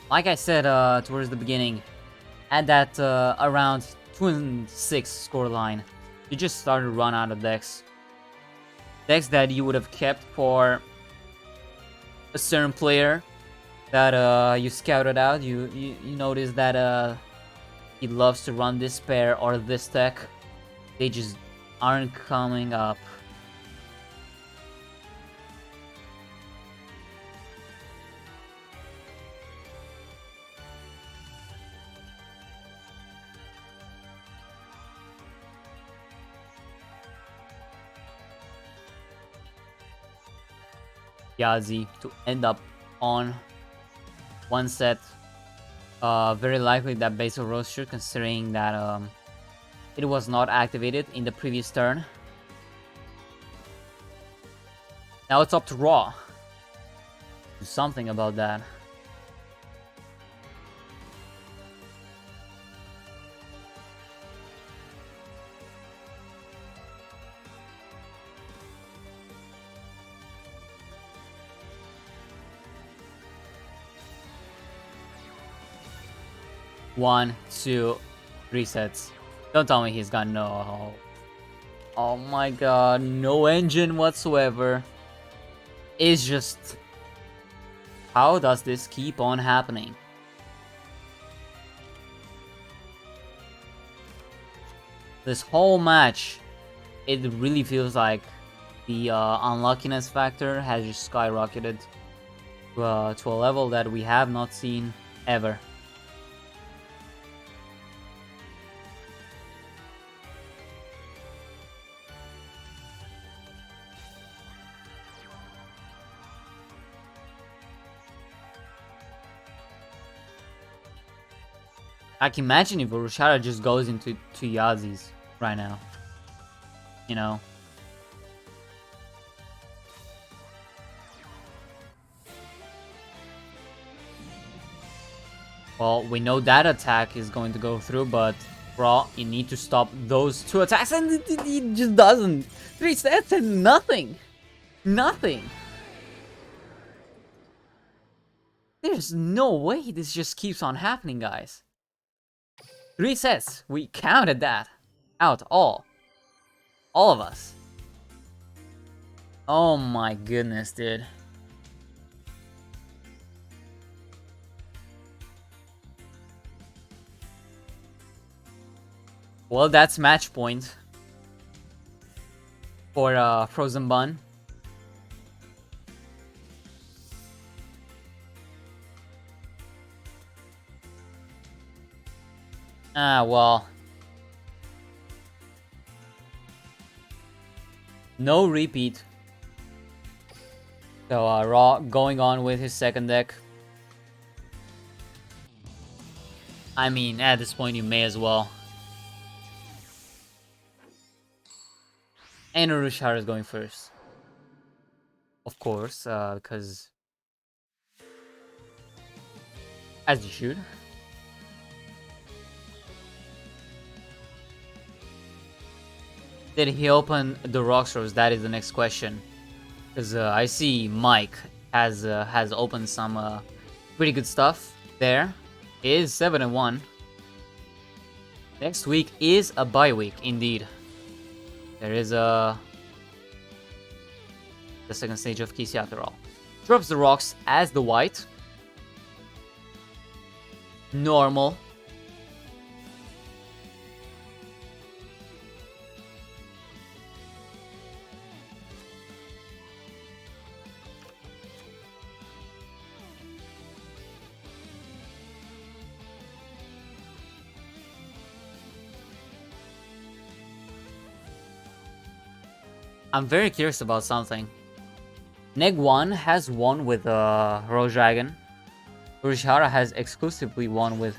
Like I said towards the beginning, at that around 2 and 6 scoreline, you just started to run out of decks. Decks that you would have kept for a certain player that you scouted out. You notice that he loves to run this pair or this deck. They just aren't coming up. HeyZZy to end up on one set. Very likely that Basil Roaster, considering that it was not activated in the previous turn. Now it's up to Raw. Do something about that. One, 2, 3 sets. Don't tell me he's got no... Oh my god, no engine whatsoever. It's just... How does this keep on happening? This whole match, it really feels like the unluckiness factor has just skyrocketed to a level that we have not seen ever. I can imagine if Urihara just goes into HeyZzy's right now. You know. Well, we know that attack is going to go through, but Raw, you need to stop those 2 attacks, and it just doesn't. 3 sets and nothing. Nothing. There's no way this just keeps on happening, guys. 3 sets. We counted that out all of us. Oh my goodness, dude. Well, that's match point for Frozen Bun. Well. No repeat. So, Raw going on with his second deck. I mean, at this point, you may as well. And Urushara is going first. Of course, because... as you should. Did he open the Rockstars? That is the next question. Because I see Mike has opened some pretty good stuff there. He is 7-1. Next week is a bye week, indeed. There is the second stage of Kisi after all. Drops the rocks as the white. Normal. I'm very curious about something. Neg 1 has won with Rose Dragon. Urishara has exclusively won with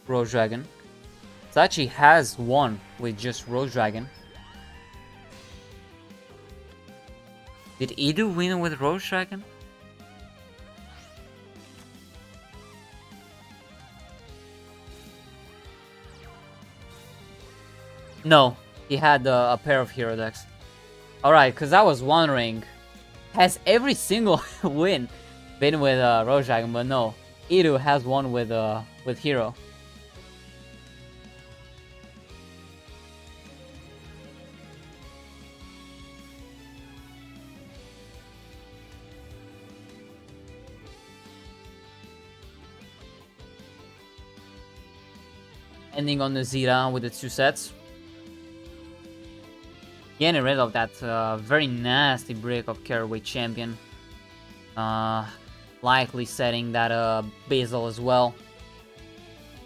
Rose Dragon. Sachi has won with just Rose Dragon. Did Idu win with Rose Dragon? No, he had a pair of hero decks. Alright, because I was wondering, has every single win been with Rose Dragon? But no, Iru has won with hero. Ending on the Zira with the 2 sets. Getting rid of that very nasty break of Caraway Champion. Likely setting that Basil as well.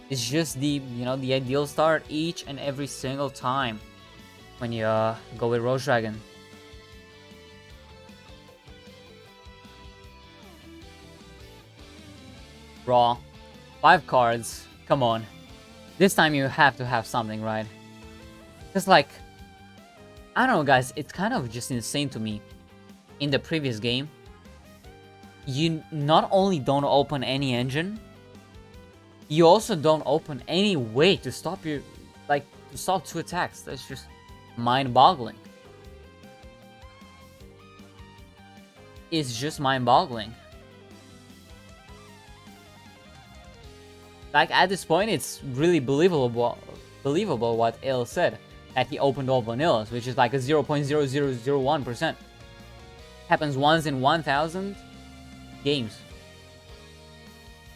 It's just the the ideal start each and every single time when you go with Rose Dragon. Raw. 5 cards. Come on. This time you have to have something, right? Just like, I don't know, guys, it's kind of just insane to me. In the previous game, you not only don't open any engine, you also don't open any way to stop your, to stop 2 attacks. That's just mind-boggling. It's just mind-boggling. Like, at this point, it's really believable what Il said. That he opened all vanillas, which is like a 0.0001%. Happens once in 1,000 games.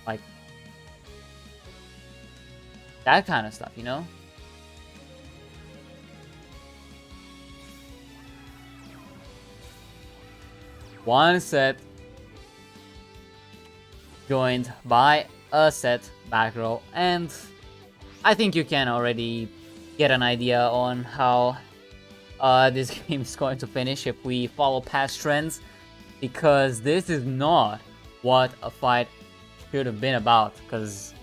Like, that kind of stuff, you know? One set joined by a set back row, and I think you can already get an idea on how this game is going to finish if we follow past trends, because this is not what a fight should have been about, because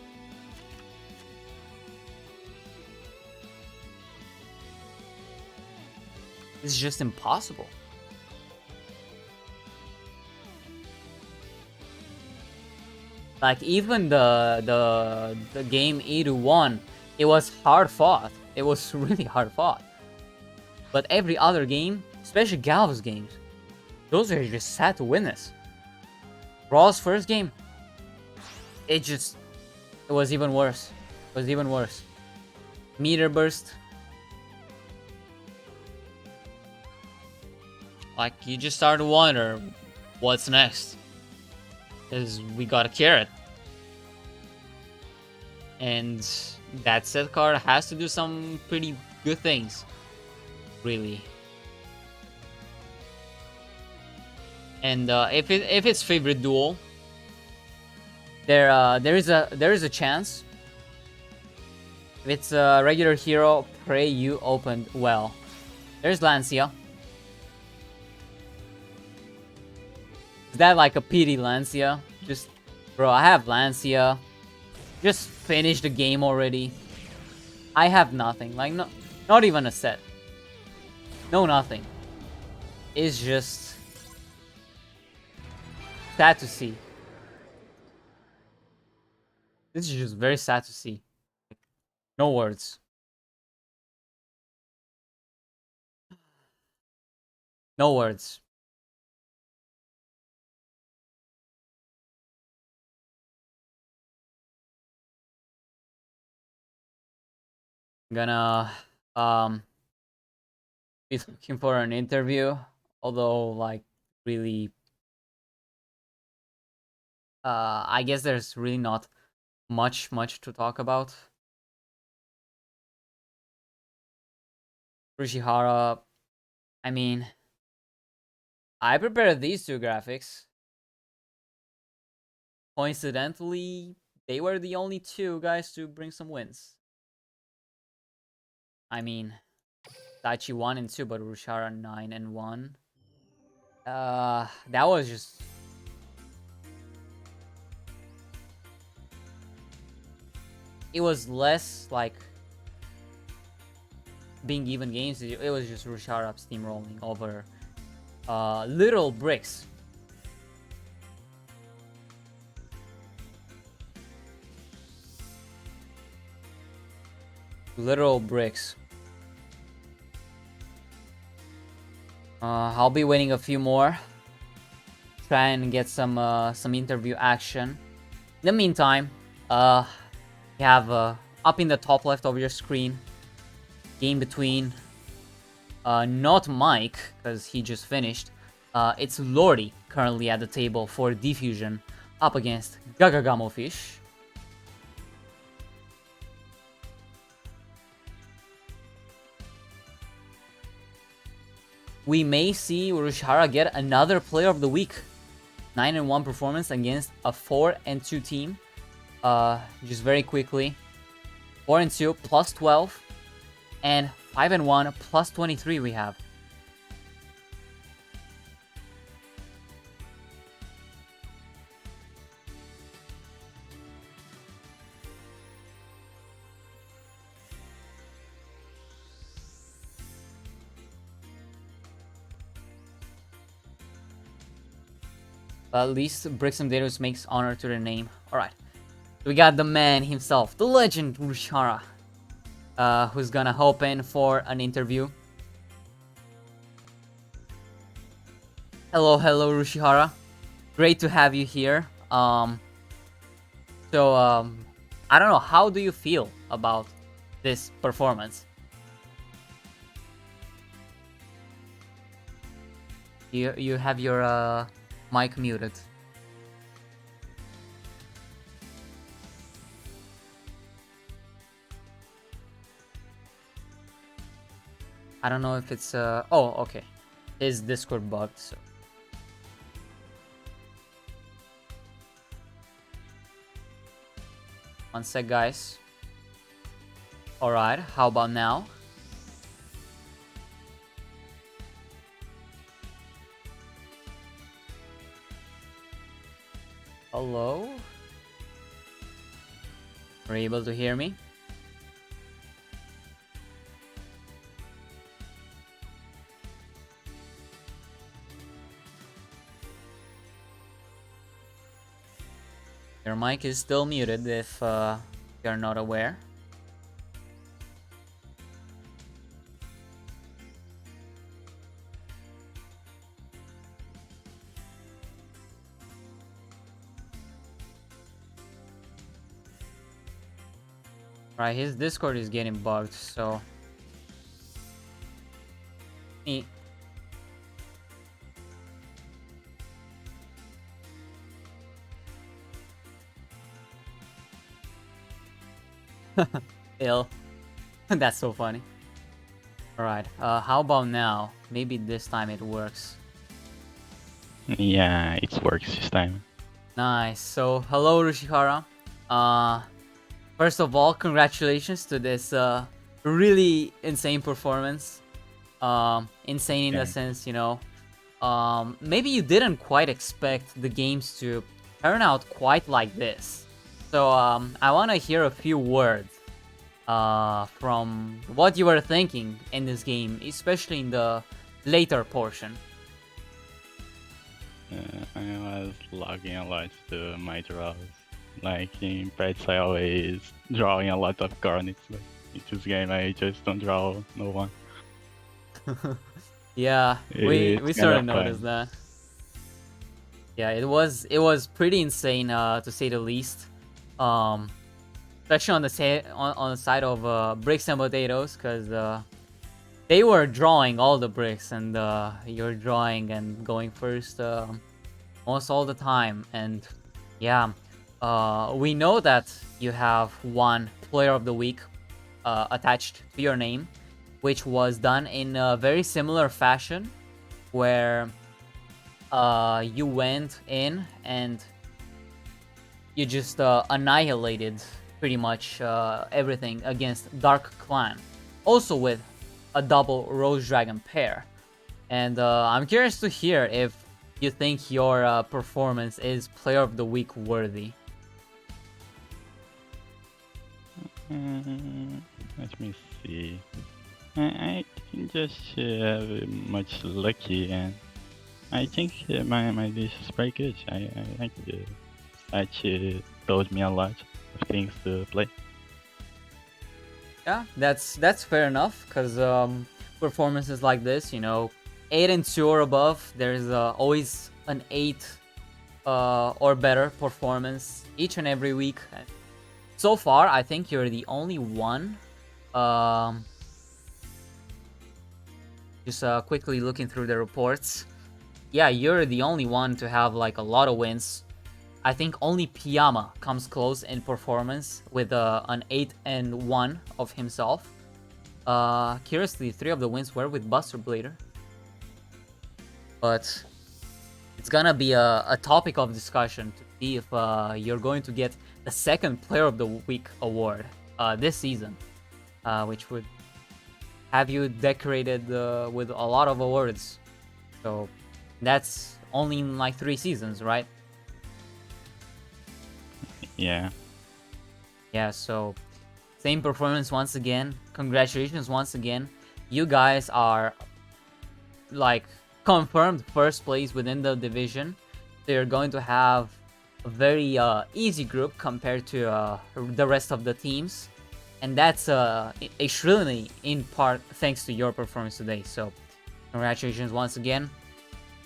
it's just impossible. Like, even the game Edu won, it was hard fought. It was really hard fought. But every other game, especially Galva's games, those are just sad to witness. Raw's first game, it was even worse. It was even worse. Meter burst. Like, you just start to wonder what's next. Because we got a carrot. And that set card has to do some pretty good things. Really. And if it's favorite duel, there is a chance. If it's a regular hero, pray you opened well. There's Lancia. Is that like a pity Lancia? Just, bro, I have Lancia. Just finish the game already. I have nothing. Like, no, not even a set. No, nothing. It's just sad to see. This is just very sad to see. No words. No words. I'm gonna be looking for an interview. Although, like, really, I guess there's really not much to talk about. Urshihara, I mean, I prepared these two graphics. Coincidentally, they were the only two guys to bring some wins. I mean, Daichi 1 and 2, but Urshihara 9 and 1. That was just... It was less like being even games. It was just Urshihara steamrolling over little bricks. Literal bricks. I'll be waiting a few more. Try and get some interview action. In the meantime, you have up in the top left of your screen, game between not Mike, because he just finished. It's Lordy currently at the table for Diffusion up against Gagagamo Fish. We may see Urshihara get another Player of the Week. 9-1 performance against a 4-2 team. Just very quickly. 4-2 plus 12. And 5-1 plus 23 we have. At least Bricks and Dados makes honor to their name. Alright. We got the man himself, the legend Urshihara, who's gonna hop in for an interview. Hello, Urshihara. Great to have you here. I don't know, how do you feel about this performance? You have your mic muted. I don't know if it's oh, okay. His Discord bugged, so. One sec, guys. Alright, how about now? Hello? Are you able to hear me? Your mic is still muted if you're not aware. Right, his Discord is getting bugged, so... Ill. That's so funny. Alright, how about now? Maybe this time it works. Yeah, it works this time. Nice. So, hello Urshihara. First of all, congratulations to this really insane performance. Insane in the sense, you know, maybe you didn't quite expect the games to turn out quite like this. So I want to hear a few words from what you were thinking in this game, especially in the later portion. I was logging a lot to my draws. Like in pets, I always drawing a lot of carnage, but in this game I just don't draw no one. Yeah, we It's sort kind of of noticed fun. that. Yeah, it was pretty insane to say the least. Especially on the side of bricks and potatoes, because they were drawing all the bricks, and you're drawing and going first almost all the time. And yeah, we know that you have one player of the week attached to your name, which was done in a very similar fashion, where you went in and you just annihilated pretty much everything against Dark Clan, also with a double Rose Dragon pair. And I'm curious to hear if you think your performance is Player of the Week worthy. Let me see. I just much lucky, and I think my dish is very good. I like the match. Told me a lot of things to play. Yeah, that's fair enough, because performances like this, 8-2 or above, there's always an 8 or better performance each and every week. So far, I think you're the only one. Just quickly looking through the reports. Yeah, you're the only one to have like a lot of wins. I think only Piyama comes close in performance with an 8-1 of himself. Curiously, 3 of the wins were with Buster Blader. But it's gonna be a topic of discussion to see if you're going to get the second Player of the Week award this season, which would have you decorated with a lot of awards. So that's only in like 3 seasons, right? Yeah. Yeah, so same performance once again. Congratulations once again. You guys are like confirmed first place within the division. So you're going to have a very easy group compared to the rest of the teams. And that's extremely in part thanks to your performance today. So congratulations once again.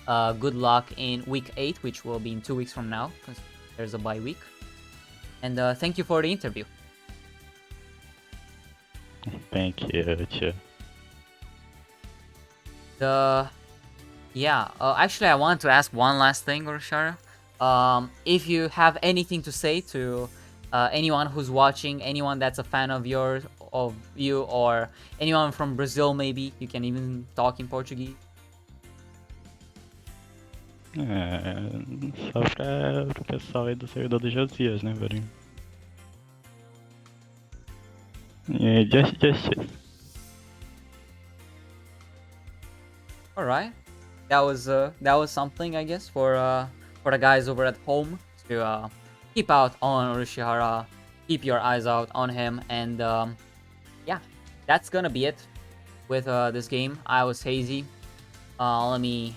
Good luck in week 8, which will be in 2 weeks from now, because there's a bye week. And thank you for the interview. Thank you. Too. Actually, I want to ask one last thing, Urshara. If you have anything to say to anyone who's watching, anyone that's a fan of you, or anyone from Brazil, maybe you can even talk in Portuguese. Só pro pessoal aí do servidor do Josias, né, velho? Yeah, just. All right, that was something, I guess, for the guys over at home to keep out on Urshihara, keep your eyes out on him, and yeah, that's gonna be it with this game. I was HeyZZy. Let me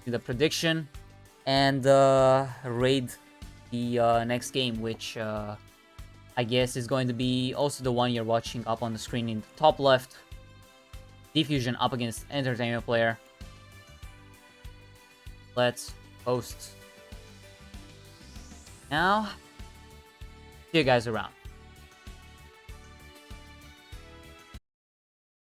do the prediction and raid the next game, which I guess is going to be also the one you're watching up on the screen in the top left. Diffusion up against Entertainment Player. Let's host now. See you guys around.